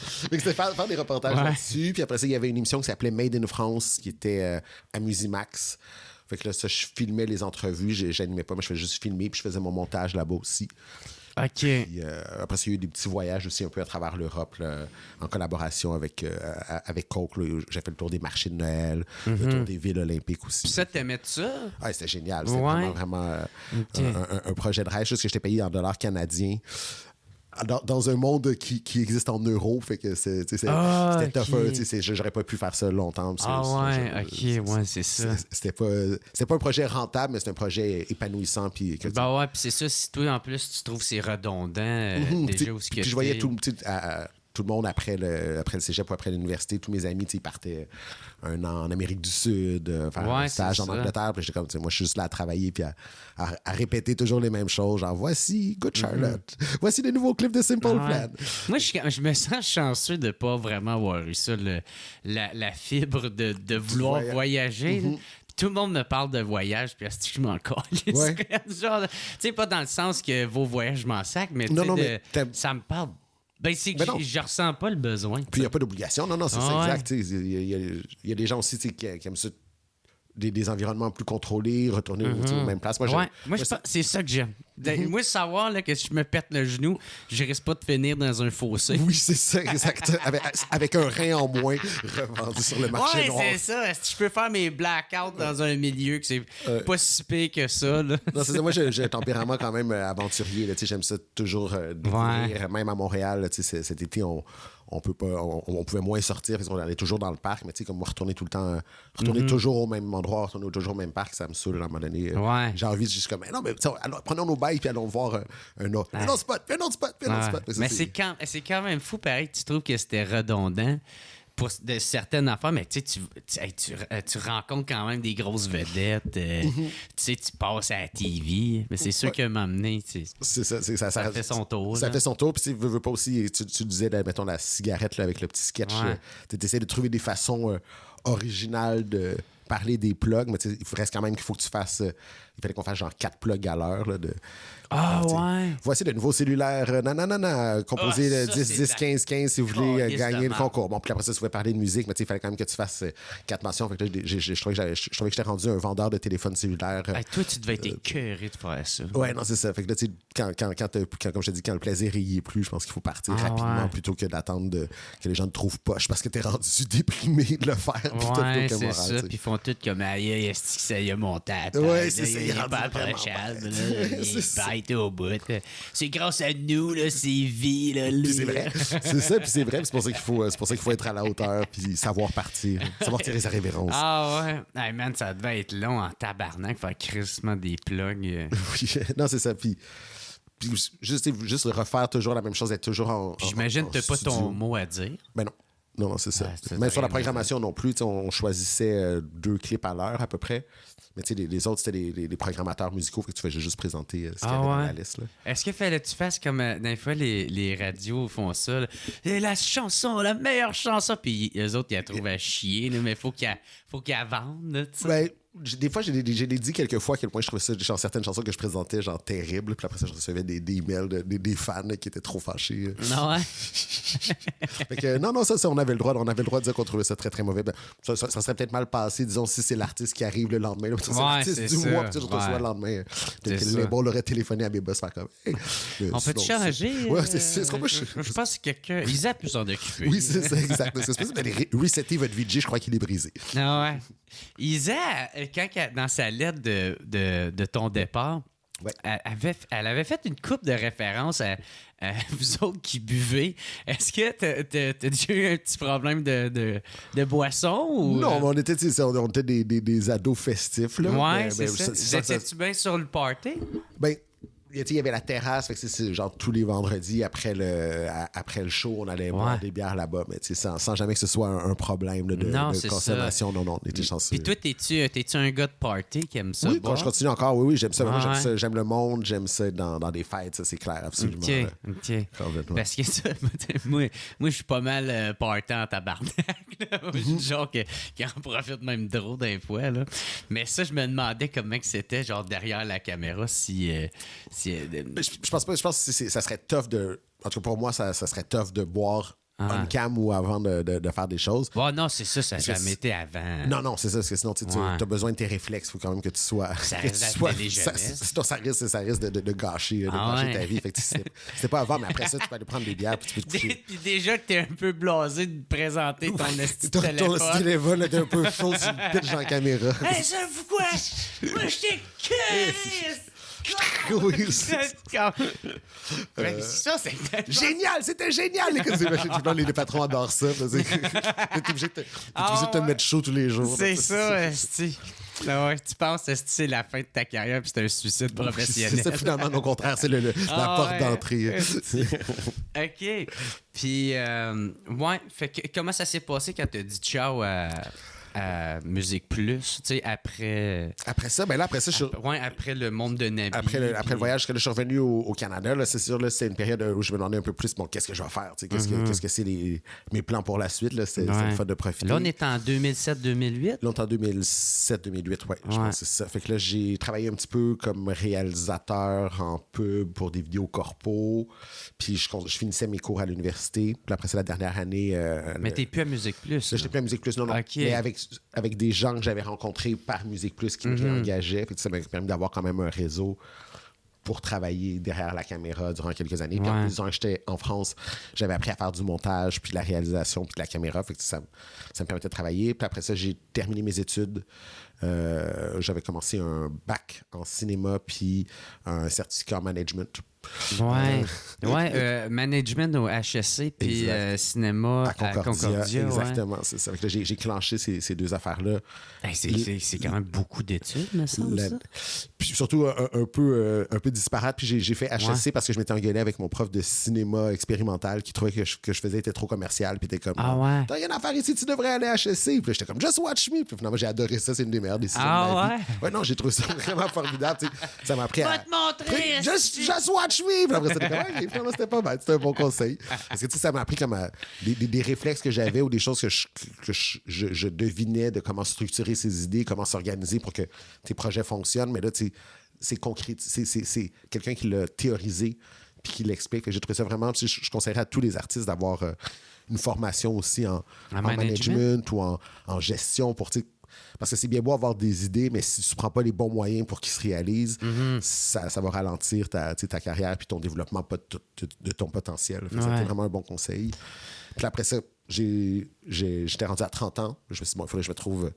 Fait que c'était faire des reportages Ouais. là-dessus. Puis après ça, il y avait une émission qui s'appelait Made in France, qui était à Musimax. Fait que là, ça, je filmais les entrevues. J'animais pas, mais je faisais juste filmer. Puis je faisais mon montage là-bas aussi. OK. Puis, après ça, il y a eu des petits voyages aussi un peu à travers l'Europe, là, en collaboration avec Coke. Là. J'ai fait le tour des marchés de Noël, le tour des villes olympiques aussi. Puis ça, t'aimais ça? Ah, c'était génial. C'était Ouais. vraiment Ok. un projet de rêve. Juste que j'étais payé en dollars canadiens. dans un monde qui existe en euros, fait que c'était tough. J'aurais pas pu faire ça longtemps. C'est ça. C'était pas un projet rentable, mais c'est un projet épanouissant. Puis c'est ça. Si toi, en plus, tu trouves que c'est redondant, déjà où ce que je voyais tout le monde après le cégep ou après l'université, tous mes amis, ils partaient un an en Amérique du Sud, faire un stage en Angleterre. Puis j'étais comme, moi, je suis juste là à travailler puis à répéter toujours les mêmes choses. Genre, voici Good Charlotte. Voici les nouveaux clips de Simple Plan. Moi, je me sens chanceux de pas vraiment avoir eu ça, la fibre de vouloir voyager. Tout le monde me parle de voyage, puis je m'en calisse. Genre, tu sais, pas dans le sens que vos voyages, je m'en sac, mais, ça me parle. C'est que je ressens pas le besoin. Puis il n'y a pas d'obligation. Non, c'est ça, exact. Il y a des gens aussi qui aiment ça. Des environnements plus contrôlés, retourner aux mêmes places. Moi, c'est ça que j'aime. Moi, savoir là, que si je me pète le genou, je risque pas de finir dans un fossé. Oui, c'est ça, exact. avec un rein en moins revendu sur le marché noir. C'est ça. Est-ce que je peux faire mes blackouts dans un milieu que c'est pas si pire que ça? Là? Non, c'est ça. Moi, j'ai un tempérament quand même aventurier. Là. J'aime ça toujours découvrir. Même à Montréal, là, cet été, on pouvait moins sortir parce qu'on allait toujours dans le parc, mais tu sais, comme moi, retourner toujours au même endroit, retourner toujours au même parc, ça me saoule à un moment donné. J'ai envie de juste comme, non, mais alors, prenons nos bikes puis allons voir un autre spot. Mais c'est quand même fou, pareil, tu trouves que c'était redondant pour de certaines affaires, mais tu rencontres quand même des grosses vedettes. Tu passes à la TV. Mais c'est sûr qu'à m'amener, c'est ça, ça fait son tour. Ça fait son tour. Puis tu veux pas aussi, tu disais, mettons, la cigarette là, avec le petit sketch. Tu essaies de trouver des façons originales de parler des plugs, mais il reste quand même qu'il faut que tu fasses. Il fallait qu'on fasse genre 4 plugs à l'heure. Voici le nouveau cellulaire composé de 10-10-15-15 si vous voulez gagner le concours. Bon, puis après ça, tu pouvais parler de musique, mais il fallait quand même que tu fasses 4 mentions. Fait que là, je trouvais que j'étais rendu un vendeur de téléphone cellulaire. Toi, tu devais être écœuré de faire ça. Ouais, non, c'est ça. Fait que là, tu sais, comme je te dis, quand le plaisir y est plus, je pense qu'il faut partir rapidement plutôt que d'attendre que les gens te trouvent poche parce que t'es rendu déprimé de le faire. C'est ça. Puis ils font tout comme aïe, est-ce que ça y a monté à la ouais, c'est ça. Il est pas approchable. Il bête au bout. C'est grâce à nous, là, c'est vie. Là, c'est vrai. C'est ça, puis c'est vrai. C'est pour ça qu'il faut être à la hauteur puis savoir partir. Savoir tirer sa révérence. Ah ouais. Hey man, ça devait être long en tabarnak, faire crissement des plugs. Oui, non, c'est ça. Puis juste refaire toujours la même chose, être toujours en. J'imagine que t'as pas ton mot à dire. Ben non. Non, c'est ça. Même sur la programmation non plus, on choisissait 2 clips à l'heure à peu près. Mais tu sais, les autres, c'était les programmateurs musicaux, fait que tu faisais juste présenter ce qu'il y avait dans la liste. Là. Est-ce qu'il fallait que tu fasses comme des fois les radios font ça? Là. La chanson, la meilleure chanson. Puis eux autres, ils la trouvent à chier, là, mais faut qu'ils la vendent. Là, ben, des fois, j'ai dit quelques fois à quel point je trouvais ça, genre, certaines chansons que je présentais, genre terribles. Puis après ça, je recevais des emails des fans qui étaient trop fâchés. Non, ouais. Fait que, non, ça, on avait le droit de dire qu'on trouvait ça très, très mauvais. Ben, ça serait peut-être mal passé, disons, si c'est l'artiste qui arrive le lendemain. Là, c'est l'artiste du mois, puis je reçois le lendemain. Peut-être que le label aurait téléphoné à mes boss, faire comme. Hey, on peut te changer. Ouais, c'est ce qu'on peut. Je pense que quelqu'un. Isa peut s'en occuper. Oui, c'est ça, exact. C'est possible d'aller resetter votre VJ, je crois qu'il est brisé. Ah ouais. Isa, dans sa lettre de ton départ, elle avait fait une couple de références à vous autres qui buvez. Est-ce que t'as déjà eu un petit problème de boisson? Ou... Non, mais on était des ados festifs. Là. Ouais, c'est ça. Étais-tu bien sur le party? Ben, il y avait la terrasse, fait que c'est genre tous les vendredis après le show, on allait boire des bières là-bas, mais sans jamais que ce soit un problème de consommation. Ça. Non, on était chanceux. Puis toi, t'es-tu un gars de party qui aime ça? Oui, je continue encore. Oui, j'aime ça. Vraiment, j'aime le monde, j'aime ça dans des fêtes, ça, c'est clair, absolument. OK. Parce que ça, moi, je suis pas mal party en tabarnak. Moi, je suis genre qui en profite même trop des fois. Là. Mais ça, je me demandais comment que c'était, genre derrière la caméra, je pense que ça serait tough de. En tout cas, pour moi, ça serait tough de boire on cam ou avant de faire des choses. Bon, non, c'est ça, ça n'a jamais été avant. Non, c'est ça, parce que sinon, tu as besoin de tes réflexes. Il faut quand même que tu sois. Ça risque ça risque de gâcher, ta vie. Fait que c'est pas avant, mais après ça, tu peux aller prendre des bières puis tu peux te coucher. Puis déjà que t'es un peu blasé de présenter ton esti de téléphone. Ton téléphone est un peu chaud, tu le pitches en caméra. Hey, ça vous quoi? Moi, j'étais curieux! Oui, c'est Ça, c'est... génial, c'était génial! Les patrons adorent ça. T'es obligé de te mettre chaud tous les jours. C'est ça, esti. Ah ouais, tu penses que c'est la fin de ta carrière puis c'est un suicide professionnel. C'est ça, finalement, au contraire, c'est la porte d'entrée. OK. Puis, ouais, fait que, comment ça s'est passé quand t'as dit ciao à Musique Plus, tu sais, après... Après ça, je suis... Ouais, après le monde de Nabi. Après le voyage, que là, je suis revenu au Canada, là, c'est sûr, là, c'est une période où je me demandais un peu plus, bon, qu'est-ce que je vais faire? Qu'est-ce que c'est mes plans pour la suite? Là, c'est une fois de profiter. Là, on est en 2007-2008? Là, on est en 2007-2008, ouais. Je pense que c'est ça. Fait que là, j'ai travaillé un petit peu comme réalisateur en pub pour des vidéos corpo. Puis je finissais mes cours à l'université. Puis après, c'est la dernière année... Mais t'es plus à Musique Plus. Là, j'étais plus à Musique Plus, non. Okay. Mais avec des gens que j'avais rencontrés par Musique Plus qui m'engageaient. Fait que ça m'a permis d'avoir quand même un réseau pour travailler derrière la caméra durant quelques années. Puis en plus, quand j'étais en France, j'avais appris à faire du montage, puis de la réalisation, puis de la caméra. Fait que ça me permettait de travailler. Puis après ça, j'ai terminé mes études. J'avais commencé un bac en cinéma, puis un certificat en management. Management au HSC, puis cinéma à Concordia. Exactement, c'est ça. Fait que là, j'ai clenché ces deux affaires-là. Hey, c'est quand même beaucoup d'études, me semble, ça. Puis surtout un peu disparate. Puis j'ai fait HSC parce que je m'étais engueulé avec mon prof de cinéma expérimental qui trouvait que je faisais était trop commercial. Puis était comme, t'as rien à faire ici, tu devrais aller à HSC. Puis j'étais comme, just watch me. Puis finalement, j'ai adoré ça. C'est une des meilleures décisions de ma vie. Ouais, non, j'ai trouvé ça vraiment formidable. Ça m'a appris à... te montrer! Just watch me. Puis après, finalement, c'était pas mal. C'était un bon conseil. Parce que ça m'a appris comme des réflexes que j'avais ou des choses que je devinais de comment structurer ses idées, comment s'organiser pour que tes projets fonctionnent. Mais là, c'est concret. C'est quelqu'un qui l'a théorisé puis qui l'explique. J'ai trouvé ça vraiment... Je conseillerais à tous les artistes d'avoir une formation aussi en management ou en gestion pour... Parce que c'est bien beau avoir des idées, mais si tu ne prends pas les bons moyens pour qu'ils se réalisent, ça va ralentir ta carrière puis ton développement de ton potentiel. C'était vraiment un bon conseil. Puis après ça, j'étais rendu à 30 ans. Je me suis dit, bon, il faudrait que je me trouve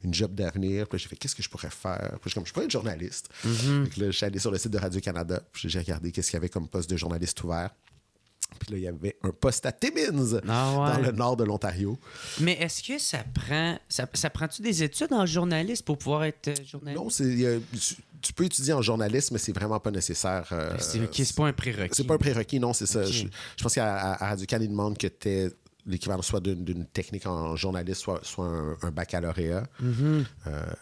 une job d'avenir. Puis j'ai fait, qu'est-ce que je pourrais faire? Puis je pourrais être journaliste. Donc là, je suis allé sur le site de Radio-Canada. Puis j'ai regardé qu'est-ce qu'il y avait comme poste de journaliste ouvert. Puis là, il y avait un poste à Timmins, dans le nord de l'Ontario. Mais est-ce que ça prend-tu des études en journaliste pour pouvoir être journaliste? Non, tu peux étudier en journalisme, mais c'est vraiment pas nécessaire. C'est pas un prérequis. C'est pas un prérequis, non, c'est ça. Okay. Je pense qu'à Radio-Can, ils demandent que tu aies l'équivalent soit d'une technique en journaliste, soit un baccalauréat.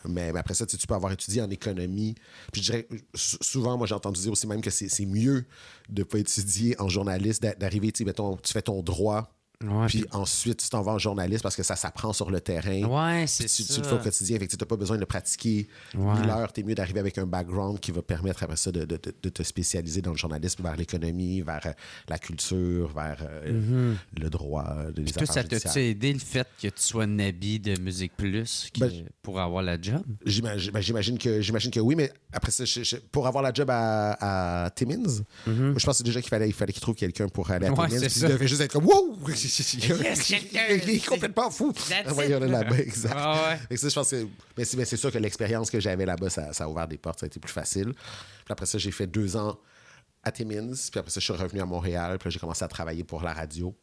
Mais après ça, tu peux avoir étudié en économie. Puis je dirais, souvent, moi, j'ai entendu dire aussi même que c'est mieux de ne pas étudier en journaliste, d'arriver, mettons, tu fais ton droit. Puis ensuite, tu t'en vas en journaliste parce que ça s'apprend sur le terrain. Ouais, c'est ça. Tu le fais au quotidien. Tu n'as pas besoin de le pratiquer 1000 heures. Tu es mieux d'arriver avec un background qui va permettre après ça de te spécialiser dans le journalisme vers l'économie, vers la culture, vers le droit. Puis toi, ça t'a-tu aidé le fait que tu sois Nabi de Musique Plus pour avoir la job? J'imagine que oui, mais après ça, pour avoir la job à Timmins, moi, je pense déjà qu'il fallait qu'il trouve quelqu'un pour aller à Timmins. Puis il devait juste être comme « Wow! » Il est complètement fou. Voyons là-bas, exact. Et ça, je pense que, mais c'est sûr que l'expérience que j'avais là-bas, ça a ouvert des portes, ça a été plus facile. Puis après ça, j'ai fait 2 ans à Timmins, puis après ça, je suis revenu à Montréal, puis là, j'ai commencé à travailler pour la radio.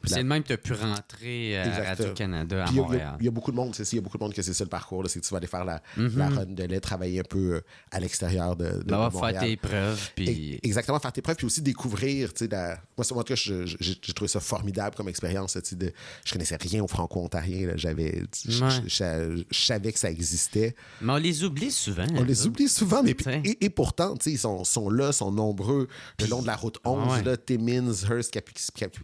C'est le même que tu as pu rentrer à Radio-Canada à Montréal. Il y a beaucoup de monde, il y a beaucoup de monde que c'est ça le parcours, là, c'est que tu vas aller faire la run de lait, travailler un peu à l'extérieur de Montréal. Faire tes preuves. Puis... Exactement, faire tes preuves, puis aussi découvrir, tu sais, moi, en tout cas, j'ai trouvé ça formidable comme expérience, tu sais, je connaissais rien au franco-ontarien, là, je savais que ça existait. Mais on les oublie souvent. Les oublie souvent, mais et pourtant, tu sais, ils sont là, sont nombreux. Le long de la route 11, là, Timmins, Hearst,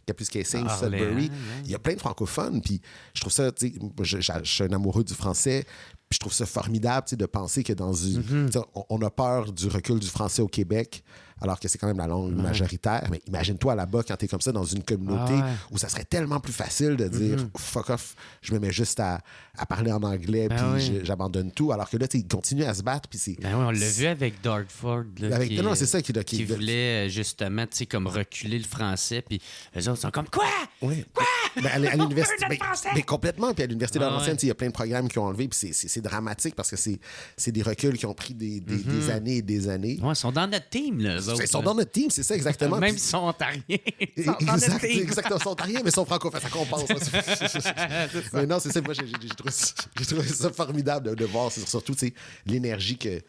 Kapuskasing, Sudbury. Il y a plein de francophones. Puis je trouve ça, tu sais, je suis un amoureux du français. Puis je trouve ça formidable de penser que dans une. On a peur du recul du français au Québec, alors que c'est quand même la langue majoritaire. Mais imagine-toi là-bas quand t'es comme ça dans une communauté où ça serait tellement plus facile de dire fuck off, je me mets juste à parler en anglais, puis j'abandonne tout. Alors que là, ils continuent à se battre. Puis c'est. On l'a vu avec Dartford. Là, non, c'est ça qui voulait justement, tu sais, comme reculer le français. Puis eux autres sont comme quoi? Oui. Quoi? À l'université. Mais complètement. Puis à l'université de Laurentienne, il y a plein de programmes qui ont enlevé. Puis c'est c'est dramatique parce que c'est des reculs qui ont pris des années et des années. Ouais, ils sont dans notre team, là, eux autres. Ils sont dans notre team, c'est ça, exactement. Même s'ils sont ontariens. Ils sont dans notre team. Exactement, ils sont ontariens, mais ils sont francophones, ça compense. Mais non, c'est ça, moi, j'ai trouvé ça formidable de voir, surtout, tu sais, l'énergie que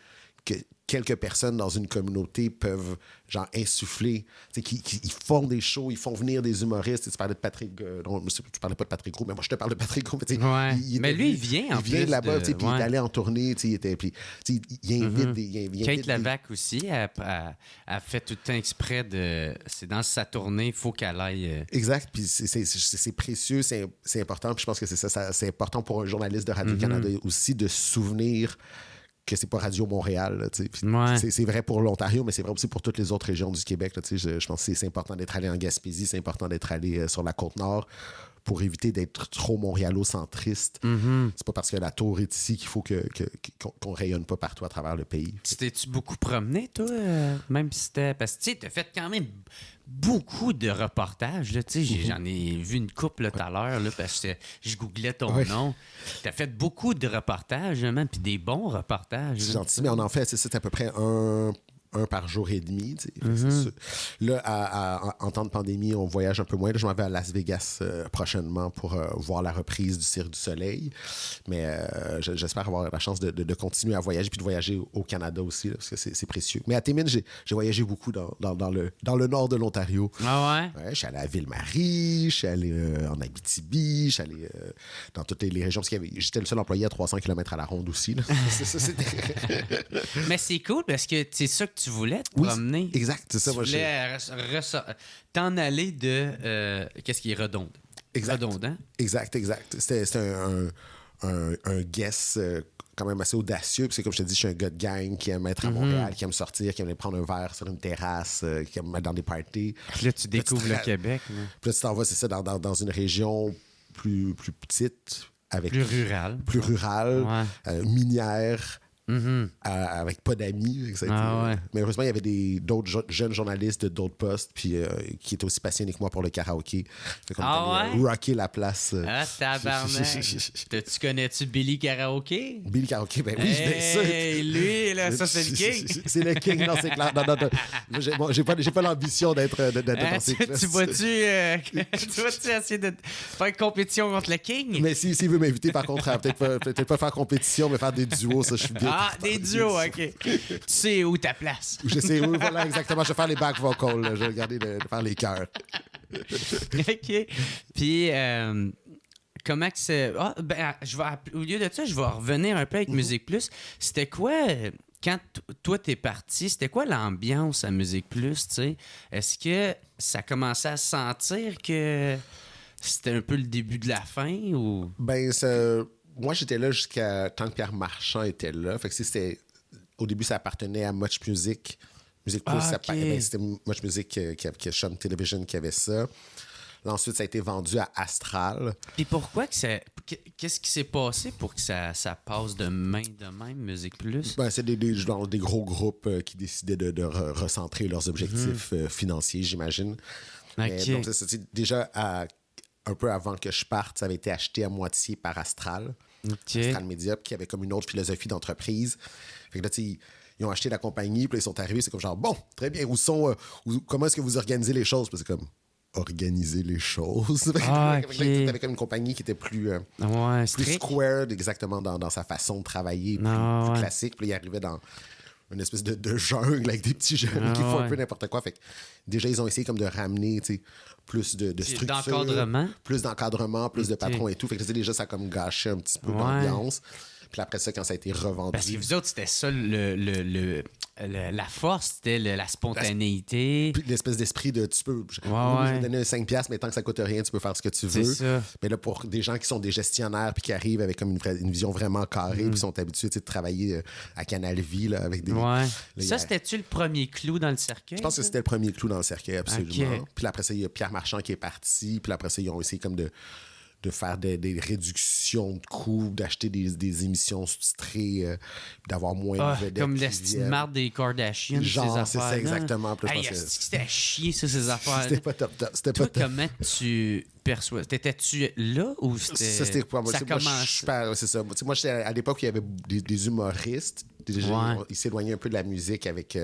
quelques personnes dans une communauté peuvent genre insuffler. Ils font des shows, ils font venir des humoristes. Tu parlais de Patrick... tu parlais pas de Patrick Gros, mais moi, je te parle de Patrick Gros. Mais lui, il vient en plus. Il vient là-bas, puis il est allé en tournée. Il invite des... Kate Levac aussi a fait tout le temps exprès de... C'est dans sa tournée, il faut qu'elle aille... Exact, puis c'est précieux, c'est important. Puis je pense que c'est important pour un journaliste de Radio-Canada aussi de se souvenir que c'est pas Radio Montréal. Là, c'est vrai pour l'Ontario, mais c'est vrai aussi pour toutes les autres régions du Québec. Là, je pense que c'est important d'être allé en Gaspésie, c'est important d'être allé sur la Côte-Nord pour éviter d'être trop montréalo-centriste. C'est pas parce que la tour est ici qu'il faut qu'on rayonne pas partout à travers le pays. T'es-tu beaucoup promené, toi? Même si c'était... Parce que tu as fait quand même beaucoup de reportages. Là, j'en ai vu une couple tout à l'heure là, parce que je googlais ton nom. Tu as fait beaucoup de reportages, puis des bons reportages. C'est gentil, mais on en fait, c'est à peu près un par jour et demi. Là, en temps de pandémie, on voyage un peu moins. Là, je m'en vais à Las Vegas prochainement pour voir la reprise du Cirque du Soleil. Mais j'espère avoir la chance de continuer à voyager puis de voyager au Canada aussi, là, parce que c'est précieux. Mais à Timmins, j'ai voyagé beaucoup dans le nord de l'Ontario. Ah ouais? Je suis allé à Ville-Marie, je suis allé en Abitibi, je suis allé dans toutes les régions. Parce que j'étais le seul employé à 300 km à la ronde aussi. Là. Mais c'est cool parce que c'est ça que tu voulais te promener. Exact, c'est ça. Tu voulais t'en aller de... qu'est-ce qui est redondant? Redondant? Exact. C'était un guess quand même assez audacieux. Puis c'est comme je te dis, je suis un gars de gang qui aime être à Montréal, qui aime sortir, qui aime aller prendre un verre sur une terrasse, qui aime être dans des parties. Puis là, tu découvres le Québec. Là. Puis là, tu t'en vas, c'est ça, dans une région plus petite. Plus rurale. Minière. Avec pas d'amis. Mais heureusement, il y avait d'autres jeunes journalistes d'autres postes puis, qui étaient aussi passionnés que moi pour le karaoké. Fait qu'on est allé rocker la place. Tabarnak! Tu connais-tu Billy Karaoké? Billy Karaoké, ben oui, bien sûr. Lui, là, ça, c'est le king. C'est le king, non, c'est clair. Non. J'ai pas l'ambition d'être dans ces classes. Tu vas-tu essayer de faire une compétition contre le king? Mais s'il veut m'inviter, par contre, peut-être pas faire compétition, mais faire des duos, ça, je suis bien. Ah, des duos, OK. Tu sais où ta place. Je sais où, voilà, exactement. Je vais faire les back vocals. Là. Je vais regarder de faire les chœurs. OK. Puis, comment que c'est... au lieu de ça, je vais revenir un peu avec Musique Plus. C'était quoi... Quand toi, t'es parti, c'était quoi l'ambiance à Musique Plus, tu sais? Est-ce que ça commençait à se sentir que c'était un peu le début de la fin, ou... Ben, moi, j'étais là jusqu'à tant que Pierre Marchand était là. Fait que au début, ça appartenait à Much Music. Musique Plus, c'était Much Music qui Sean Television qui avait ça. Là, ensuite, ça a été vendu à Astral. Puis pourquoi qu'est-ce qui s'est passé pour que ça passe de même, Musique Plus? Ben, c'est des gros groupes qui décidaient de recentrer leurs objectifs financiers, j'imagine. Mais, donc, c'est déjà un peu avant que je parte, ça avait été acheté à moitié par Astral. Astral Media, qui avait comme une autre philosophie d'entreprise. Fait que là, ils ont acheté la compagnie, puis ils sont arrivés, c'est comme genre, bon, très bien, comment est-ce que vous organisez les choses? Puis c'est comme, organiser les choses. T'avais comme une compagnie qui était plus squared, exactement, dans sa façon de travailler, plus classique. Puis il arrivait dans une espèce de jungle avec des petits jeunes qui font un peu n'importe quoi. Fait que déjà, ils ont essayé comme de ramener, plus de structure. Plus d'encadrement, plus de patrons et tout. Fait que déjà, ça a comme gâché un petit peu l'ambiance. Puis après ça, quand ça a été revendu... Parce que vous autres, c'était ça, la force, c'était la spontanéité. Puis l'espèce d'esprit de tu peux... Je vais donner 5$, mais tant que ça coûte rien, tu peux faire ce que tu veux. C'est ça. Mais là, pour des gens qui sont des gestionnaires puis qui arrivent avec comme une vision vraiment carrée puis sont habitués de travailler à Canal Vie là, avec des... Ça, c'était-tu le premier clou dans le cercueil? Je pense que c'était le premier clou dans le cercueil, absolument. Puis après ça, il y a Pierre Marchand qui est parti. Puis après ça, ils ont essayé comme de faire des réductions de coûts, d'acheter des émissions sous-titrées, d'avoir moins de vedettes. Comme l'estime marde des Kardashians, genre, ces affaires. C'est ça, exactement. C'était à chier, ça, ces affaires. C'était pas top. Toi, comment tu... perçois? T'étais-tu là ou C'était pas moi. Ça Moi, commence? c'est ça. Moi, j'étais à l'époque où il y avait des humoristes. Ils s'éloignaient un peu de la musique avec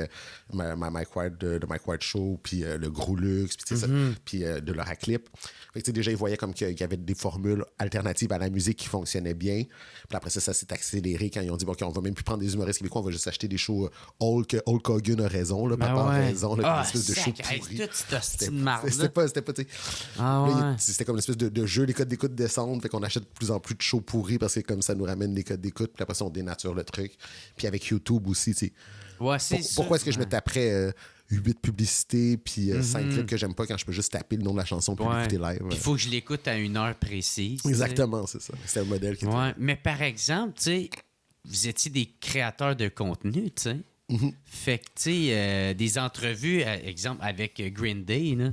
Mike Ward de Mike Ward Show, puis le Gros Luxe, puis puis de l'Euraclip. Fait que, déjà, ils voyaient comme qu'il y avait des formules alternatives à la musique qui fonctionnaient bien. Puis après ça s'est accéléré quand ils ont dit, bon, OK, on va même plus prendre des humoristes québécois, on va juste acheter des shows Hulk Hogan a raison, là, Papa a raison, là, une espèce de show pourri. C'était pas, tu sais. C'était comme une espèce de jeu, les codes d'écoute descendent, fait qu'on achète de plus en plus de shows pourris parce que comme ça nous ramène des codes d'écoute, puis après ça, on dénature le truc. Puis avec YouTube aussi, tu sais. Ouais, pourquoi est-ce que je me taperais 8 publicités puis 5 clips que j'aime pas quand je peux juste taper le nom de la chanson puis l'écouter live? Il faut que je l'écoute à une heure précise. Exactement, c'est ça. C'est un modèle qui était... Mais par exemple, tu sais, vous étiez des créateurs de contenu, tu sais. Fait que, tu sais, des entrevues, exemple, avec Green Day, là,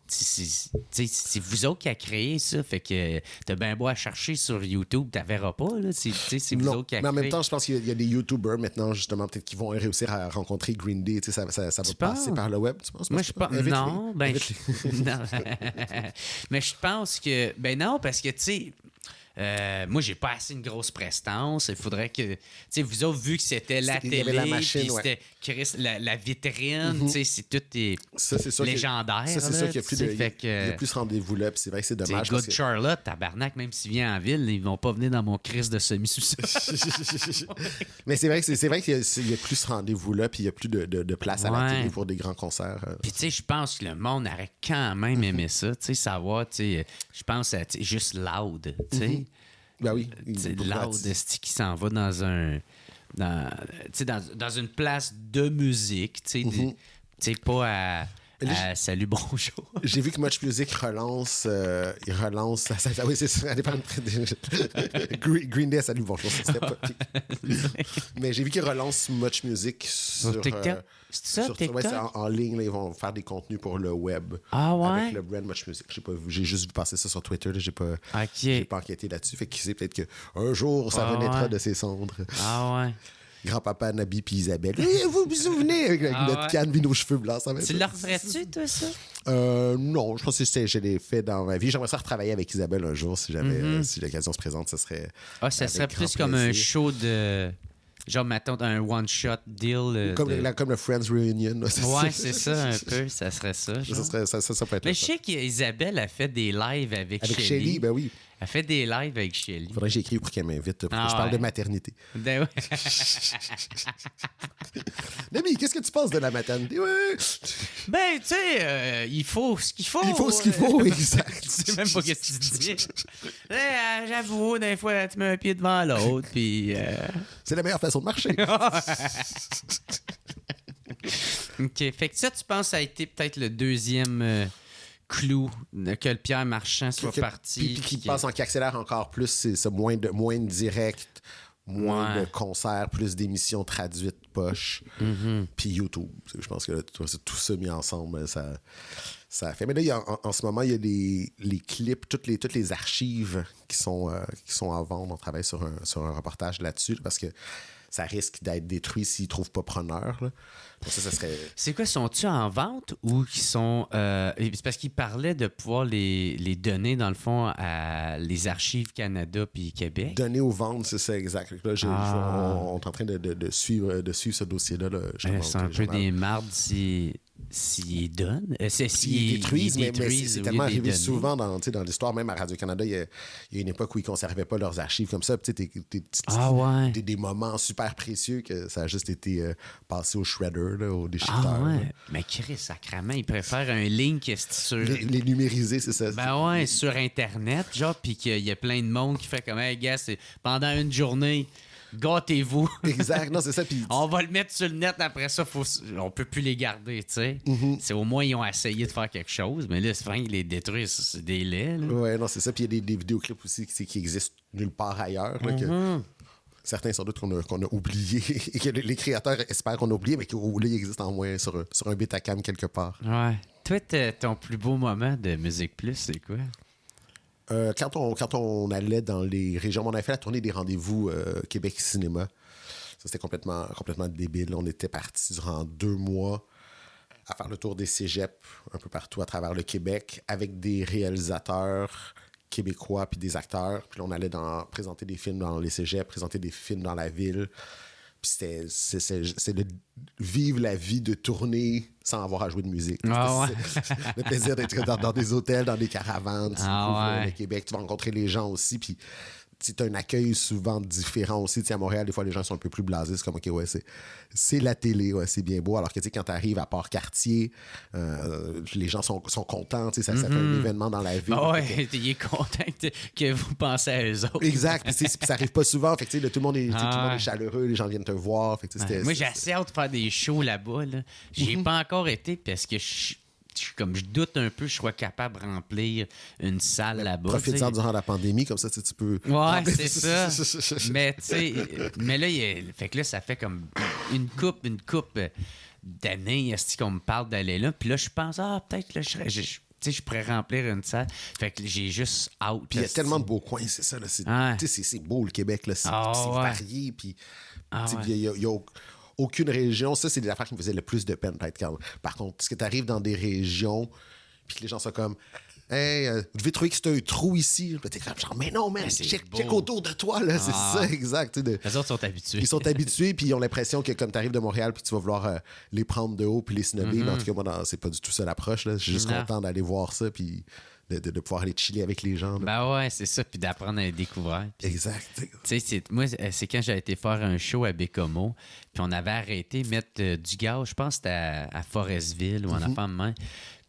c'est vous autres qui a créé ça. Fait que t'as bien beau à chercher sur YouTube, t'en verras pas, là. C'est vous autres qui a créé. Mais en même temps, je pense qu'il y a des YouTubers maintenant, justement, peut-être qui vont réussir à rencontrer Green Day. Ça va passer par le web, tu penses? Moi, je pense... Non, ben... non. Mais je pense que... Ben non, parce que, tu sais... moi, j'ai pas assez une grosse prestance. Il faudrait que... Tu sais, vous autres, vu que c'était la télé, puis c'était la vitrine, tu sais, c'est tout légendaire. Ça, c'est sûr qu'il y a plus ce rendez-vous-là, puis c'est vrai que c'est dommage. C'est Good Charlotte, tabarnak, même s'il vient en ville, ils vont pas venir dans mon crise de semi-sous-sol. Mais c'est vrai qu'il y a plus ce rendez-vous-là, puis il y a plus de place à la télé pour des grands concerts. Puis, tu sais, je pense que le monde aurait quand même aimé ça, tu sais, savoir, tu sais, je pense à juste Loud, tu sais. Ben oui. Loud qui s'en va dans une place de musique, tu sais, pas à Salut, bonjour. J'ai vu que Much Music relance. Il relance. Oui, c'est ça. Green Day, Salut, bonjour. Ça serait pas mais j'ai vu qu'ils relancent Much Music sur TikTok. C'est ça, TikTok? C'est en ligne. Là, ils vont faire des contenus pour le web. Ah ouais? Avec le brand Much Music. J'ai juste vu passer ça sur Twitter. Là, j'ai pas enquêté là-dessus. Fait qu'il sait peut-être qu'un jour, ça renaîtra de ses cendres. Ah ouais. Grand-papa, Nabi puis Isabelle. Vous vous souvenez avec notre canne puis nos cheveux blancs. Ça tu le referais-tu, toi, ça? Non, je pense que je l'ai fait dans ma vie. J'aimerais ça retravailler avec Isabelle un jour si l'occasion se présente. Ça serait. Ça serait plus comme un show de. Genre, mettons, un one-shot deal. Comme le Friends Reunion. Ouais, c'est ça, un peu. Ça serait ça. Ça peut être. Mais je sais qu'Isabelle a fait des lives avec Shelly. Avec Shelly, ben oui. Elle fait des lives avec Shelly. Il faudrait que j'écrive pour qu'elle m'invite. Je parle de maternité. Ben ouais. Nami, qu'est-ce que tu penses de la maternité? Ouais. Ben, tu sais, il faut ce qu'il faut. Il faut ce qu'il faut, exact. Tu sais même pas ce que tu dis. J'avoue, des fois, tu mets un pied devant l'autre, puis... C'est la meilleure façon de marcher. OK. Fait que ça, tu penses, ça a été peut-être le deuxième... clou que le Pierre Marchand soit parti. Puis qui accélère encore plus, c'est moins de direct, moins de concerts, plus d'émissions traduites poche, puis YouTube. Je pense que là, tout ça mis ensemble, ça fait. Mais là, en ce moment, il y a les clips, toutes les archives qui sont à vendre. On travaille sur un reportage là-dessus parce que ça risque d'être détruit s'ils ne trouvent pas preneur. Là. Donc ça serait... C'est quoi, sont-ils en vente ou qui sont... c'est parce qu'ils parlaient de pouvoir les donner, dans le fond, à les Archives Canada puis Québec. Donner ou vendre, c'est ça, exact. Là, on est en train de suivre ce dossier-là. Là, c'est un peu des mardes s'ils donnent. S'ils détruisent, mais c'est tellement arrivé souvent dans l'histoire, même à Radio-Canada, il y a une époque où ils ne conservaient pas leurs archives comme ça. Des moments super précieux que ça a juste été passé au shredder, là, au déchiqueteur. Mais Chris, sacrément, ils préfèrent un link sur... Les numériser, c'est ça. Ben ouais, sur Internet, genre, puis qu'il y a plein de monde qui fait comme, hey, gars, pendant une journée... Gâtez-vous. Exact, non, c'est ça. Puis... on va le mettre sur le net, après ça, on peut plus les garder, tu sais. C'est au moins, ils ont essayé de faire quelque chose, mais là, c'est vrai qu'ils les détruisent, c'est des laits. Ouais, non, c'est ça. Puis il y a des vidéoclips aussi qui existent nulle part ailleurs. Là, que certains, sans doute, qu'on a oubliés et que les créateurs espèrent qu'on a oublié, mais qui existent en moins sur un Betacam quelque part. Ouais. Toi, ton plus beau moment de Musique Plus, c'est quoi? Quand on allait dans les régions, on avait fait la tournée des rendez-vous Québec Cinéma. Ça, c'était complètement débile. On était partis durant 2 mois à faire le tour des cégeps un peu partout à travers le Québec avec des réalisateurs québécois puis des acteurs. Puis là, on allait présenter des films dans les cégeps, présenter des films dans la ville. Puis c'est de vivre la vie de tourner sans avoir à jouer de musique. Ah ouais. C'est le plaisir d'être dans des hôtels, dans des caravanes. Tu découvres le Québec, tu vas rencontrer les gens aussi. Puis tu as un accueil souvent différent aussi. À Montréal, des fois, les gens sont un peu plus blasés. C'est comme, OK, ouais, c'est la télé, ouais, c'est bien beau. Alors que quand tu arrives à Port-Cartier, les gens sont contents. Ça fait un événement dans la ville. Ah ouais, il est content que vous pensez à eux autres. Exact. Puis ça arrive pas souvent. Fait que, tout le monde est chaleureux. Les gens viennent te voir. Fait que, moi, j'ai assez hâte de faire des shows là-bas. Là. J'y ai pas encore été parce que je doute un peu que je sois capable de remplir une salle là-bas. Profite-en durant la pandémie, comme ça, tu peux... Ouais, c'est ça. Mais tu sais, fait que là, ça fait comme une coupe d'années qu'on me parle d'aller là. Puis là, je pense, peut-être là, je pourrais remplir une salle. Fait que j'ai juste hâte. Puis il y a tellement de beaux coins, c'est ça. Là, c'est beau, le Québec. Là, c'est varié. Puis il y a aucune région. Ça, c'est des affaires qui me faisaient le plus de peine, peut-être. Par contre, parce que tu arrives dans des régions, puis que les gens sont comme... Hey, vous devez trouver que c'est un trou ici. Puis t'es comme genre, mais non, man, check autour de toi, là. C'est ça, exact. Les autres sont habitués. Ils sont habitués, puis ils ont l'impression que comme tu arrives de Montréal, puis tu vas vouloir les prendre de haut, puis les snobber. Mais en tout cas, moi, c'est pas du tout ça l'approche. Là. Je suis juste content d'aller voir ça, puis de pouvoir aller chiller avec les gens. Là. Ben ouais, c'est ça, puis d'apprendre à les découvrir. Exact. Tu sais, moi, c'est quand j'ai été faire un show à Bécomo, puis on avait arrêté de mettre du gaz, je pense que c'était à Forestville ou en affaire de main.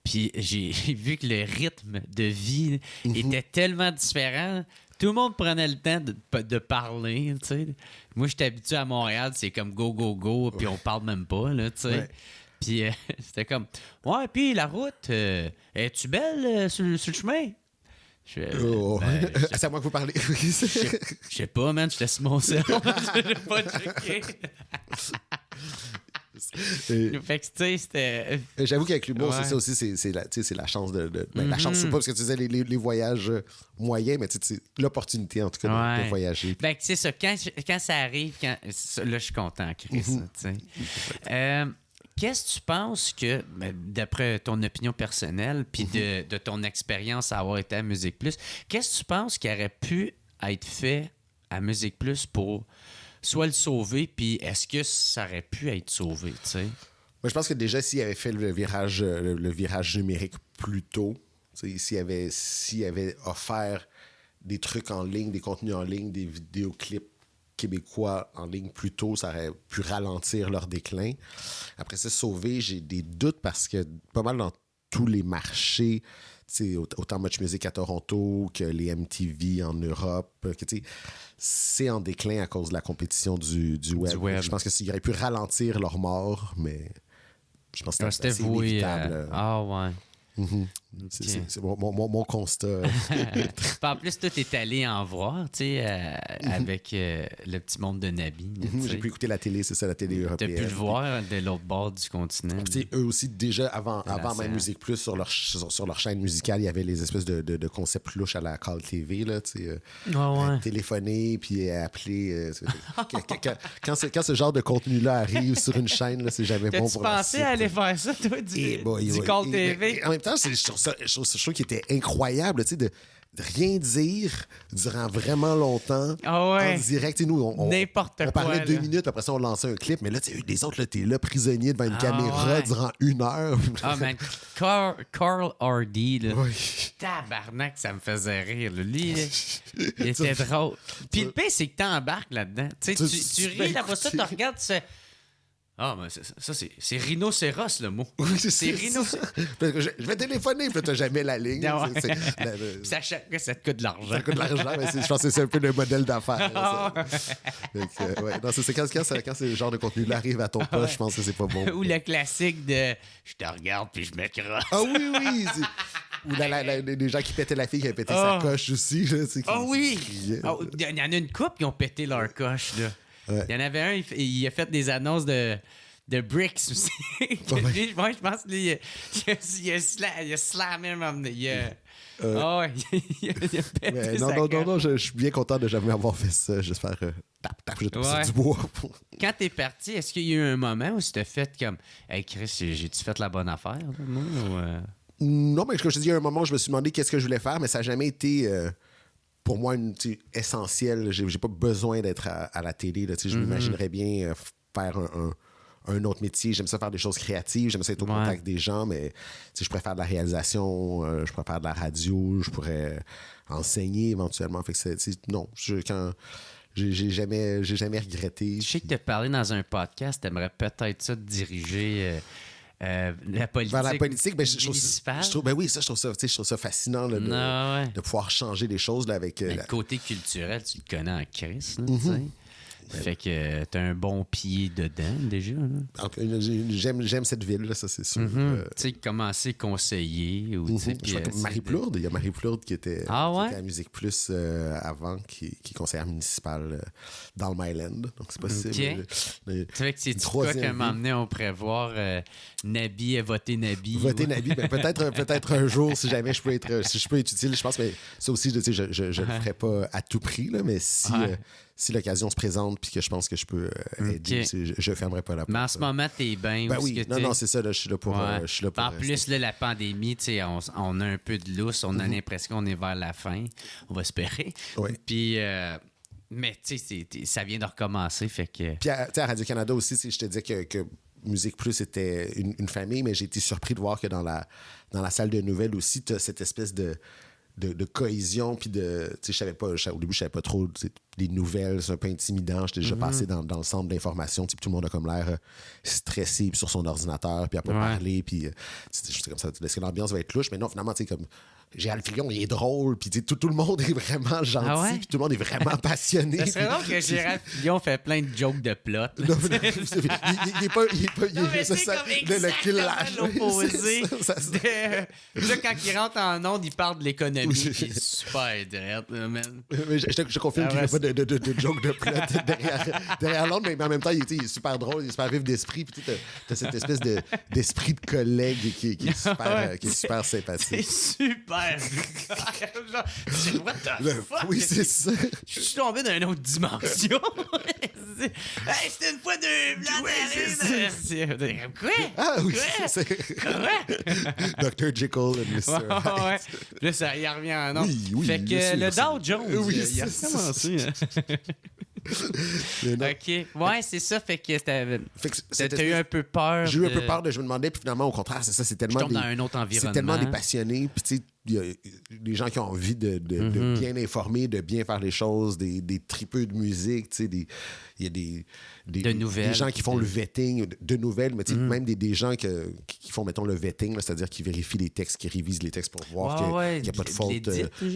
Puis j'ai vu que le rythme de vie était tellement différent. Tout le monde prenait le temps de parler, tu sais. Moi, j'étais habitué à Montréal, c'est comme go, go, go, puis on parle même pas, là, tu sais. Ouais. Puis c'était comme, ouais, puis la route, es-tu belle sur le chemin? C'est à moi que vous parlez. Je sais pas, man, je te laisse mon cerveau. Je pas checké. Fait que, tu sais, c'était... J'avoue qu'avec l'humour, c'est ça aussi, c'est la chance la chance, je sais pas, parce que tu disais les voyages moyens, mais c'est l'opportunité, en tout cas, de voyager. Ben, c'est ça, quand ça arrive, là, je suis content, Chris, tu sais. Qu'est-ce que tu penses que, d'après ton opinion personnelle, puis de ton expérience à avoir été à Musique Plus, qu'est-ce que tu penses qui aurait pu être fait à Musique Plus pour soit le sauver, puis est-ce que ça aurait pu être sauvé, tu sais? Moi, je pense que déjà, s'il avait fait le virage numérique plus tôt, s'il avait offert des trucs en ligne, des contenus en ligne, des vidéoclips québécois en ligne plus tôt, ça aurait pu ralentir leur déclin. Après ça, sauver, j'ai des doutes parce que pas mal dans tous les marchés, autant Much Music à Toronto que les MTV en Europe, que c'est en déclin à cause de la compétition du web. Je pense que s'ils auraient pu ralentir leur mort, mais je pense que c'était assez inévitable. Ouais. Mm-hmm. Okay. C'est mon constat. En plus, toi, t'es allé en voir, tu sais, avec le petit monde de Nabi. J'ai pu écouter la télé, c'est ça, la télé européenne. T'as pu le voir de l'autre bord du continent. Eux aussi, déjà, avant même Musique Plus, sur leur chaîne musicale, il y avait les espèces de concepts louches à la Call TV, là, téléphoner, puis appeler. Quand ce genre de contenu-là arrive sur une chaîne, là, c'est jamais bon pour la suite. Tu pensais aller faire ça, toi, du Call TV? En même temps, je trouve qu'il était incroyable, tu sais, de rien dire durant vraiment longtemps en direct. Nous, on parlait 2 minutes, après ça, on lançait un clip, mais là, les autres, t'es là, prisonnier devant une caméra durant 1 heure. Man, Carl Hardy, là, tabarnak, ça me faisait rire. Là. Lui, il était drôle. Puis le pire, c'est que t'embarques là-dedans. Tu ris, après ça, tu regardes, tu sais... Ah, mais ça, c'est rhinocéros, le mot. Oui, c'est rhinocéros. Je vais téléphoner, puis t'as jamais la ligne. Ça te coûte de l'argent. Ça coûte de l'argent, mais je pense que c'est un peu le modèle d'affaires. C'est quand ce genre de contenu-là arrive à ton poste, je pense que c'est pas bon. Ou le classique de « je te regarde, puis je me crosse ». Ah oui! Ou les gens qui pétaient la fille qui avait pété sa coche aussi. Oui! Il y en a une couple qui ont pété leur coche, là. Ouais. Il y en avait un, il a fait des annonces de Bricks aussi. Lui, je pense qu'il a slamé. Ah ouais, il a pété Mais sa non, coche. je suis bien content de jamais avoir fait ça. J'espère. Tap, je tape sur du bois. Quand t'es parti, est-ce qu'il y a eu un moment où tu t'es fait comme Hey Chris, j'ai-tu fait la bonne affaire, là, moi, ou, Non, mais comme je te dis, il y a un moment où je me suis demandé qu'est-ce que je voulais faire, mais ça n'a jamais été pour moi essentiel. J'ai pas besoin d'être à la télé. Là, je m'imaginerais bien faire un autre métier. J'aime ça faire des choses créatives. J'aime ça être au contact des gens, mais je pourrais faire de la réalisation, je pourrais faire de la radio, je pourrais enseigner éventuellement. Fait que non, j'ai jamais regretté. Je sais que tu as parlé dans un podcast, tu aimerais peut-être ça diriger la politique. Vers la politique, ben, je municipale. trouve je trouve ça fascinant là, de pouvoir changer les choses là, avec. Mais le côté culturel, tu le connais en Chris, là, tu sais. Fait que t'as un bon pied dedans, déjà. J'aime cette ville, là, ça, c'est sûr. Tu sais, commencer conseiller. Ou, je crois que Marie Plourde, il y a Marie Plourde qui était à Musique Plus avant, qui est conseillère municipale dans le Myland. Donc, c'est possible. Tu sais que c'est quoi qu'à un moment donné, on pourrait voir Nabi, voter Nabi. Voter Nabi, ben, peut-être un jour, si jamais je peux être utile. Je pense que ça aussi, je le ferai pas à tout prix, là, mais si l'occasion se présente puis que je pense que je peux aider, je fermerai pas la porte. Mais en ce moment, t'es bien. Ben oui, non, c'est ça, là, je suis là pour en plus, là, la pandémie, on a un peu de lousse, on a l'impression qu'on est vers la fin. On va espérer. Oui. Puis, mais tu sais, ça vient de recommencer, fait que... Puis à Radio-Canada aussi, je te disais que Musique Plus était une famille, mais j'ai été surpris de voir que dans la salle de nouvelles aussi, tu as cette espèce de cohésion, puis je savais pas, au début, je savais pas trop les nouvelles, c'est un peu intimidant. J'étais déjà passé dans le centre d'information, puis tout le monde a comme l'air stressé puis sur son ordinateur, puis à pas parler, puis j'étais comme ça, est-ce que l'ambiance va être louche? Mais non, finalement, tu sais, comme Gérald Fillon, il est drôle, puis tout le monde est vraiment gentil, puis tout le monde est vraiment passionné. Ça serait drôle que Gérald Fillon fait plein de jokes de plot. Non, il est pas le killage. L'opposé. Là, quand il rentre en onde, il parle de l'économie, qui est super direct, man. Je confirme qu'il n'y a pas de joke de plot derrière l'onde, mais en même temps, il est super drôle, il est super vif d'esprit, puis tu as cette espèce d'esprit de collègue qui est super sympathique. C'est super. What the fuck? Oui, c'est ça. Je suis tombé dans une autre dimension. Hey, c'était une fois deux blancs. Quoi? Ah oui, c'est Quoi? Dr. Jekyll et Mr. Hyde. Là, ça y revient en nom. Oui, fait que le Dow Jones, il a recommencé. OK. Ouais, c'est ça. Fait que t'as eu un peu peur. J'ai eu un peu peur je me demandais, puis finalement, au contraire, c'est ça, c'est tellement. dans un autre environnement. C'est tellement des passionnés, puis tu sais, il y a des gens qui ont envie de bien informer, de bien faire les choses, des tripeux de musique, tu sais, il y a des nouvelles, des gens qui font le vetting de nouvelles, mais même des gens qui font, mettons, le vetting, là, c'est-à-dire qui vérifient les textes, qui révisent les textes pour voir qu'il n'y a pas de faute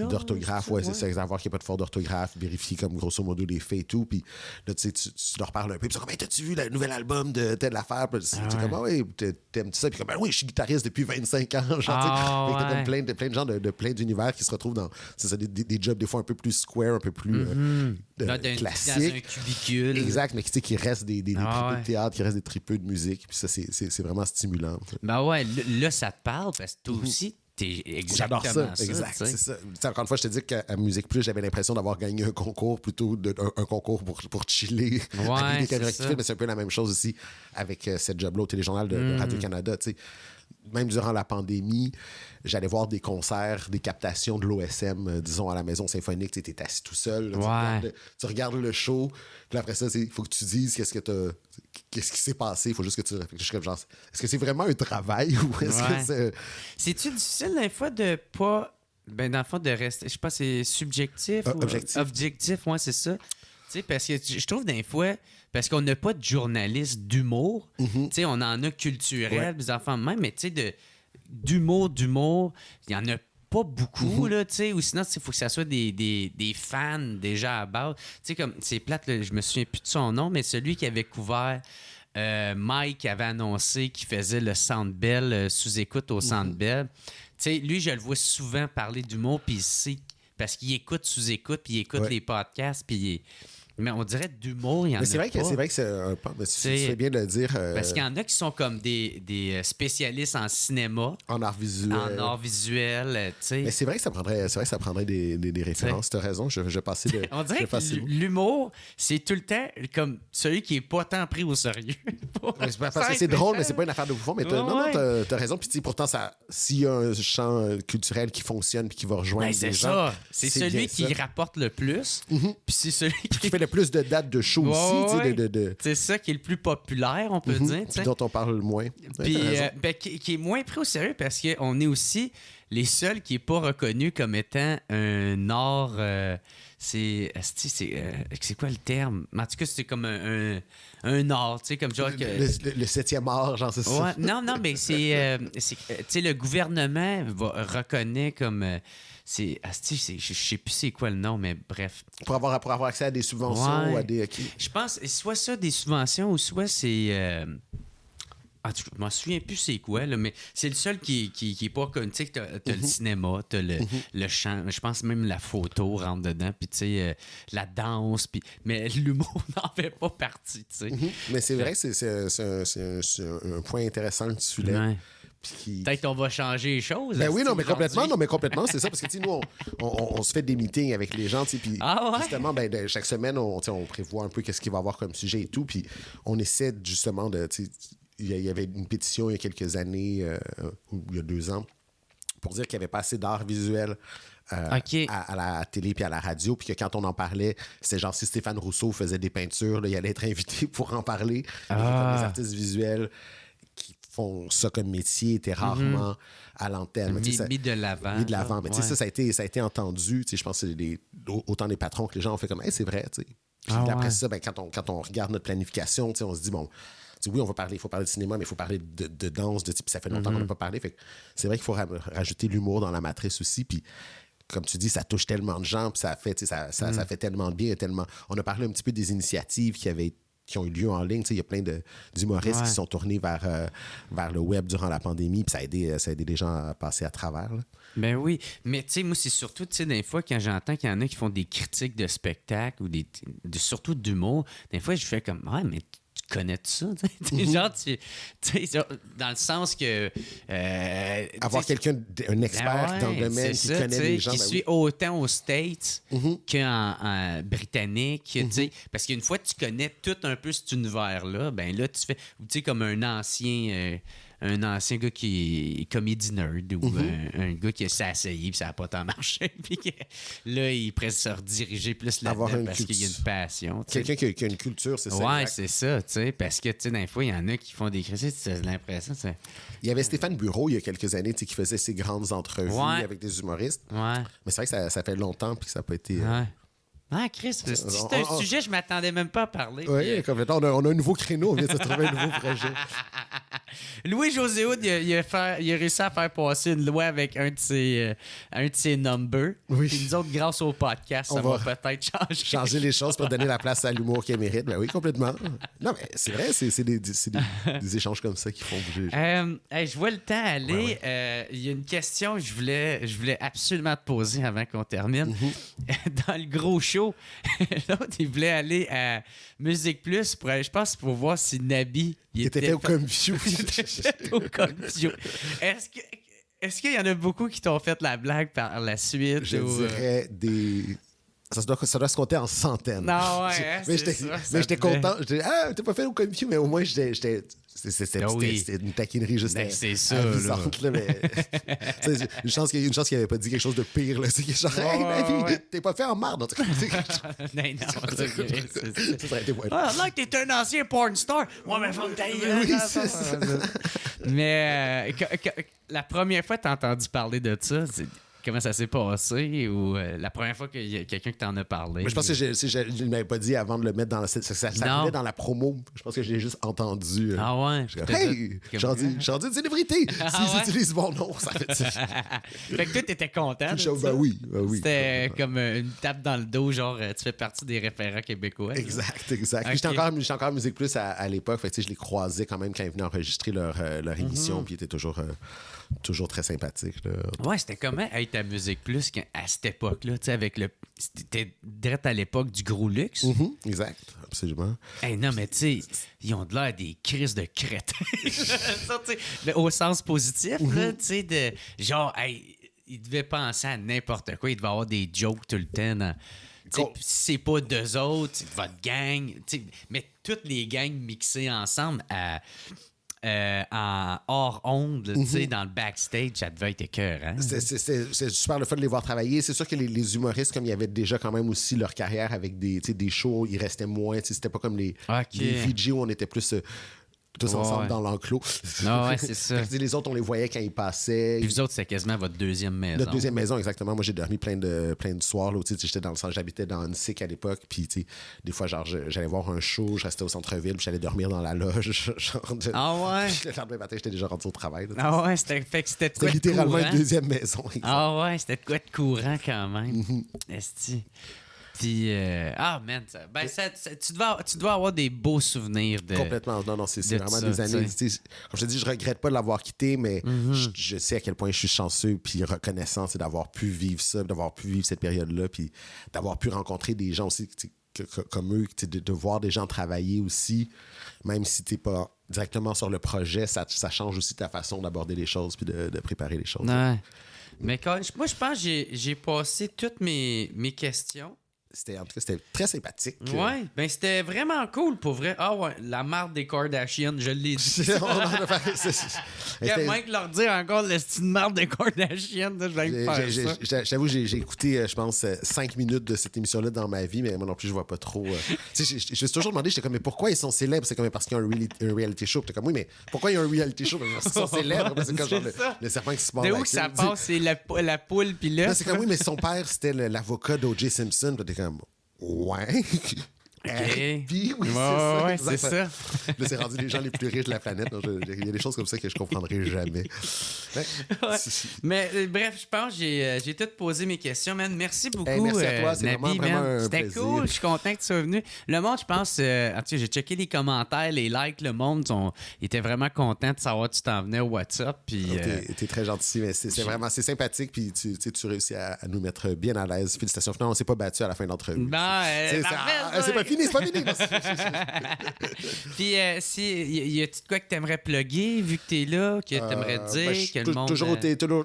d'orthographe. Ouais, c'est ça, voir qu'il n'y a pas de faute d'orthographe, vérifier comme grosso modo les faits et tout. Puis là, tu sais, tu leur parles un peu. Puis ils sont comme, hey, t'as-tu vu le nouvel album de telle affaire? Puis tu es comme, ah ouais, t'aimes-tu ça? Puis comme, ben oui, je suis guitariste depuis 25 ans. Genre, t'as comme plein de gens de plein d'univers qui se retrouvent dans des jobs des fois un peu plus square, un peu plus classiques. Dans un cubicule. Exact, mais qui restent des tripeux de théâtre, qui restent des tripeux de musique. Puis ça, c'est vraiment stimulant. Ben ouais, là, ça te parle parce que toi aussi, t'es exactement J'adore ça. Exact, c'est ça. T'sais, encore une fois, je te dis qu'à Musique Plus, j'avais l'impression d'avoir gagné un concours plutôt un concours pour chiller avec des caméras qui filment, mais c'est un peu la même chose aussi avec cette job-là au téléjournal de Radio-Canada. Même durant la pandémie, j'allais voir des concerts, des captations de l'OSM, disons, à la Maison Symphonique. Tu es assis tout seul. Là, tu regardes le show. Puis après ça, il faut que tu dises qu'est-ce qui s'est passé. Il faut juste que tu réfléchisses comme genre, est-ce que c'est vraiment un travail ou est-ce que c'est... C'est-tu difficile, des fois, de pas... Ben, dans le fond, de rester... Je sais pas, c'est subjectif ou... Objectif, ouais, c'est ça. Tu sais, parce que je trouve des fois, parce qu'on n'a pas de journaliste d'humour, tu sais, on en a culturel, des enfants même, mais tu sais, d'humour, il y en a pas beaucoup, là, tu sais, ou sinon, il faut que ça soit des fans déjà à base. Tu sais, comme, c'est plate, là, je me souviens plus de son nom, mais celui qui avait couvert... Mike avait annoncé qu'il faisait le Centre Bell sous-écoute au Centre Bell. Tu sais, lui, je le vois souvent parler d'humour, puis il sait, parce qu'il écoute sous-écoute, puis il écoute les podcasts, puis Mais on dirait d'humour, il y en a c'est vrai pas. c'est vrai que c'est un peu... Mais tu fais bien de le dire. Parce qu'il y en a qui sont comme des spécialistes en cinéma, en art visuel. en art visuel, tu sais. Mais c'est vrai que ça prendrait des références. T'as raison, je passais de... On dirait que l'humour, c'est tout le temps comme celui qui est pas tant pris au sérieux. Parce que c'est drôle, mais c'est pas une affaire de bouffon. Mais t'as raison. Puis pourtant, s'il y a un champ culturel qui fonctionne puis qui va rejoindre c'est des ça. gens... C'est celui qui rapporte le plus. Puis c'est celui qui fait le plus de dates de show aussi. C'est ça qui est le plus populaire, on peut dire. Puis dont on parle le moins. Puis qui est moins pris au sérieux parce qu'on est aussi les seuls qui n'est pas reconnu comme étant un art... c'est quoi le terme? En tout cas, c'est comme un art, tu sais, comme genre... Le 7e art, genre, c'est ça. Ouais, non, mais c'est... tu sais, le gouvernement reconnaît comme... je sais plus c'est quoi le nom, mais bref. Pour avoir accès à des subventions ou à des... Je pense soit ça, des subventions, ou soit c'est... En tout cas, je m'en souviens plus c'est quoi, là, mais c'est le seul qui est pas comme... Tu sais, t'as le cinéma, t'as le chant, je pense même la photo rentre dedans, puis tu sais, la danse, mais l'humour n'en fait pas partie, tu sais. Mais c'est vrai que c'est un point intéressant que tu soulèves. Ouais. Peut-être qu'on va changer les choses. Ben oui, mais complètement, c'est ça, parce que nous, on se fait des meetings avec les gens, puis justement, chaque semaine, on prévoit un peu qu'est-ce qu'il va y avoir comme sujet et tout, puis on essaie justement de... Il y avait une pétition il y a quelques années, il y a 2 ans, pour dire qu'il n'y avait pas assez d'art visuel à la télé puis à la radio, puis que quand on en parlait, c'était genre si Stéphane Rousseau faisait des peintures, là, il allait être invité pour en parler. Comme les artistes visuels qui font ça comme métier étaient rarement à l'antenne. Mis de l'avant. Mis de l'avant. Mais ça a été entendu. Je pense que autant les patrons que les gens ont fait comme hey, c'est vrai. Puis après ça, quand on regarde notre planification, on se dit bon. Oui, il faut parler de cinéma, mais il faut parler de danse, puis ça fait longtemps qu'on n'a pas parlé. Fait que c'est vrai qu'il faut rajouter l'humour dans la matrice aussi. Puis, comme tu dis, ça touche tellement de gens, puis ça fait tellement de bien. On a parlé un petit peu des initiatives qui ont eu lieu en ligne. Il y a plein d'humoristes qui sont tournés vers le web durant la pandémie, puis ça a aidé les gens à passer à travers. Là. Ben oui, mais tu sais, moi, c'est surtout, tu sais, des fois, quand j'entends qu'il y en a qui font des critiques de spectacle ou surtout d'humour, des fois, je fais comme, ouais, mais tu connais ça? Genre, dans le sens que... avoir quelqu'un, un expert dans le domaine qui connaît les gens. Qui suit autant aux States qu'en britannique. Parce qu'une fois que tu connais tout un peu cet univers-là, ben là, tu fais... Tu sais, comme un ancien gars qui est comédie nerd ou un gars qui s'est essayé puis ça n'a pas tant marché. Puis là, il pourrait se rediriger plus là-dedans parce qu'il y a une passion. Quelqu'un qui a une culture, c'est ça. Ouais, c'est ça. Parce que, tu sais, des fois, il y en a qui font des critiques, tu as l'impression. Il y avait Stéphane Bureau, il y a quelques années, qui faisait ses grandes entrevues avec des humoristes. Ouais. Mais c'est vrai que ça fait longtemps puis que ça n'a pas été... Ah, Chris, c'est un sujet, je m'attendais même pas à parler. Oui, complètement. On a un nouveau créneau, on vient de se trouver un nouveau projet. Louis-José Hood, il a réussi à faire passer une loi avec un de ses numbers. Oui. Puis nous autres, grâce au podcast, ça va peut-être changer les choses pour donner la place à l'humour qu'elle mérite. Ben oui, complètement. Non, mais c'est vrai, c'est des échanges comme ça qui font bouger. Je vois le temps aller. Il y a une question que je voulais absolument te poser avant qu'on termine. Dans le gros show, l'autre, il voulait aller à Musique Plus pour aller, je pense, pour voir si Nabi... Il était fait au Comview. Est-ce qu'il y en a beaucoup qui t'ont fait la blague par la suite? Je dirais des... Ça doit se compter en centaines. Non, ouais, mais j'étais content. T'es pas fait au Comview, mais au moins, c'était une taquinerie juste amusante. Là, mais, une chance qu'il n'avait pas dit quelque chose de pire. Là. C'est genre, hey, ma vie, t'es pas fait en marde. En tout cas. Ça aurait été ouais. Là, t'es un ancien porn star. Ouais, mais faut me Mais la première fois que t'as entendu parler de ça, comment ça s'est passé ou la première fois qu'il y a quelqu'un qui t'en a parlé? Mais je pense que je ne m'avais pas dit avant de le mettre dans ça venait dans la promo. Je pense que je l'ai juste entendu. Ah ouais? Hey! J'en dis une célébrité! S'ils utilisent mon nom, ça fait ça. Fait que toi, t'étais content de ça? Ben oui. C'était comme une tape dans le dos, genre tu fais partie des référents québécois. Exact. Okay. J'étais encore à Musique Plus à l'époque. Fait que je les croisais quand même quand ils venaient enregistrer leur émission. Puis ils étaient toujours très sympathiques. Ouais, c'était comment être à Musique Plus à cette époque-là, tu sais, avec c'était direct à l'époque du gros luxe. Exact, absolument. Hey, non, mais tu sais, ils ont de l'air des crises de crétins. Ça, tu sais, mais au sens positif, là, tu sais, de genre, hey, ils devaient penser à n'importe quoi. Ils devaient avoir des jokes tout le temps. Si c'est pas d'eux autres, c'est de votre gang. Mais toutes les gangs mixées ensemble en hors onde, dans le backstage, ça devait être écœurant. C'est super le fun de les voir travailler. C'est sûr que les humoristes, comme il y avait déjà quand même aussi leur carrière avec des shows, ils restaient moins. C'était pas comme les VJ où on était plus... tous ensemble dans l'enclos. Ah ouais, c'est ça. Les autres, on les voyait quand ils passaient. Puis vous autres, c'était quasiment votre deuxième maison. Notre deuxième maison, exactement. Moi, j'ai dormi plein de soirs. Là, j'étais dans le centre, j'habitais dans Annecy à l'époque. Puis, des fois, genre, j'allais voir un show, je restais au centre-ville, puis j'allais dormir dans la loge. Ah ouais? Puis le lendemain matin, j'étais déjà rendu au travail. Là, ah ouais, c'était de quoi de littéralement courant. une deuxième maison. Exact. Ah ouais, c'était de quoi de courant quand même. Esti. Puis, man, tu dois avoir des beaux souvenirs de. Complètement. Non, c'est vraiment ça, des années. Comme je te dis, je regrette pas de l'avoir quitté, mais je sais à quel point je suis chanceux puis reconnaissant d'avoir pu vivre ça, d'avoir pu vivre cette période-là, puis d'avoir pu rencontrer des gens aussi comme eux, de voir des gens travailler aussi, même si t'es pas directement sur le projet, ça change aussi ta façon d'aborder les choses puis de préparer les choses. Ouais. Mais moi, je pense que j'ai passé toutes mes questions. En tout cas, c'était très sympathique. Ouais, ben c'était vraiment cool pour vrai. Ah ouais, la marque des Kardashians, je l'ai dit. Il y a moins que leur dire encore le style marque des Kardashians, je vais faire ça. J'avoue, j'ai écouté, je pense, 5 minutes de cette émission-là dans ma vie, mais moi non plus, je vois pas trop. Je me suis toujours demandé, j'étais comme, mais pourquoi ils sont célèbres? C'est comme parce qu'il y a un reality show. J'étais comme, oui, mais pourquoi il y a un reality show? Parce qu'ils sont célèbres. C'est comme genre le serpent qui se mord. De où que ça passe, c'est la poule puis là. C'est comme, oui, mais son père, c'était l'avocat d'O.J. Simpson. T'es comme, ouais. Puis, oui, ouais, c'est ça. Là, c'est rendu les gens les plus riches de la planète. Il y a des choses comme ça que je comprendrai jamais. Ouais. Mais bref, je pense que j'ai tout posé mes questions, man. Merci beaucoup, merci à toi. C'est Nabi, vraiment un C'était plaisir. cool. Je suis content que tu sois venu. Le monde, je pense... j'ai checké les commentaires, les likes. Le monde était vraiment content de savoir que tu t'en venais au WhatsApp. Puis, t'es très gentil, mais c'est vraiment c'est sympathique. Puis tu réussis à nous mettre bien à l'aise. Félicitations. Finalement, on s'est pas battu à la fin de l'entrevue. C'est pas fini, c'est pas fini. Puis, y a-tu de quoi que t'aimerais plugger, vu que t'es là, que t'aimerais dire que le monde...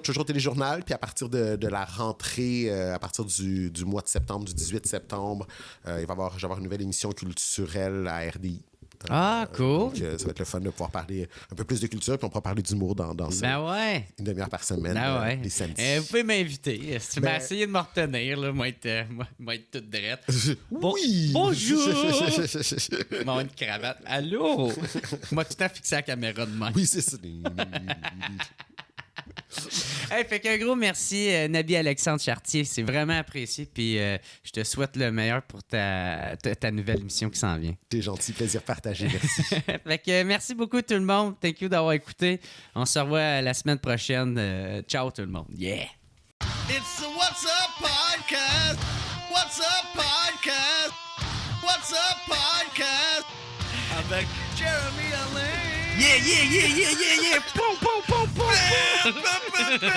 Toujours au téléjournal, puis à partir de la rentrée, à partir du mois de septembre, du 18 septembre, je vais avoir une nouvelle émission culturelle à RDI. Cool. Donc, ça va être le fun de pouvoir parler un peu plus de culture, puis on pourra parler d'humour dans ça. Ben ouais. Une demi-heure par semaine, les samedis. Vous pouvez m'inviter. Si tu m'as essayé de me retenir, là, moi être toute drette. Oui! Bonjour! Moi, une cravate. Allô? Moi, tout à fixé la caméra de main. Oui, c'est ça. Hey, fait qu'un gros merci, Nabi Alexandre Chartier. C'est vraiment apprécié. Puis je te souhaite le meilleur pour ta nouvelle émission qui s'en vient. T'es gentil, plaisir partagé. Merci. Fait que merci beaucoup tout le monde. Thank you d'avoir écouté. On se revoit la semaine prochaine. Ciao tout le monde. Yeah! It's the What's Up Podcast. What's Up Podcast. What's Up Podcast. Avec Jeremy Alain. Yeah! Poum, poum, poum, poum, poum.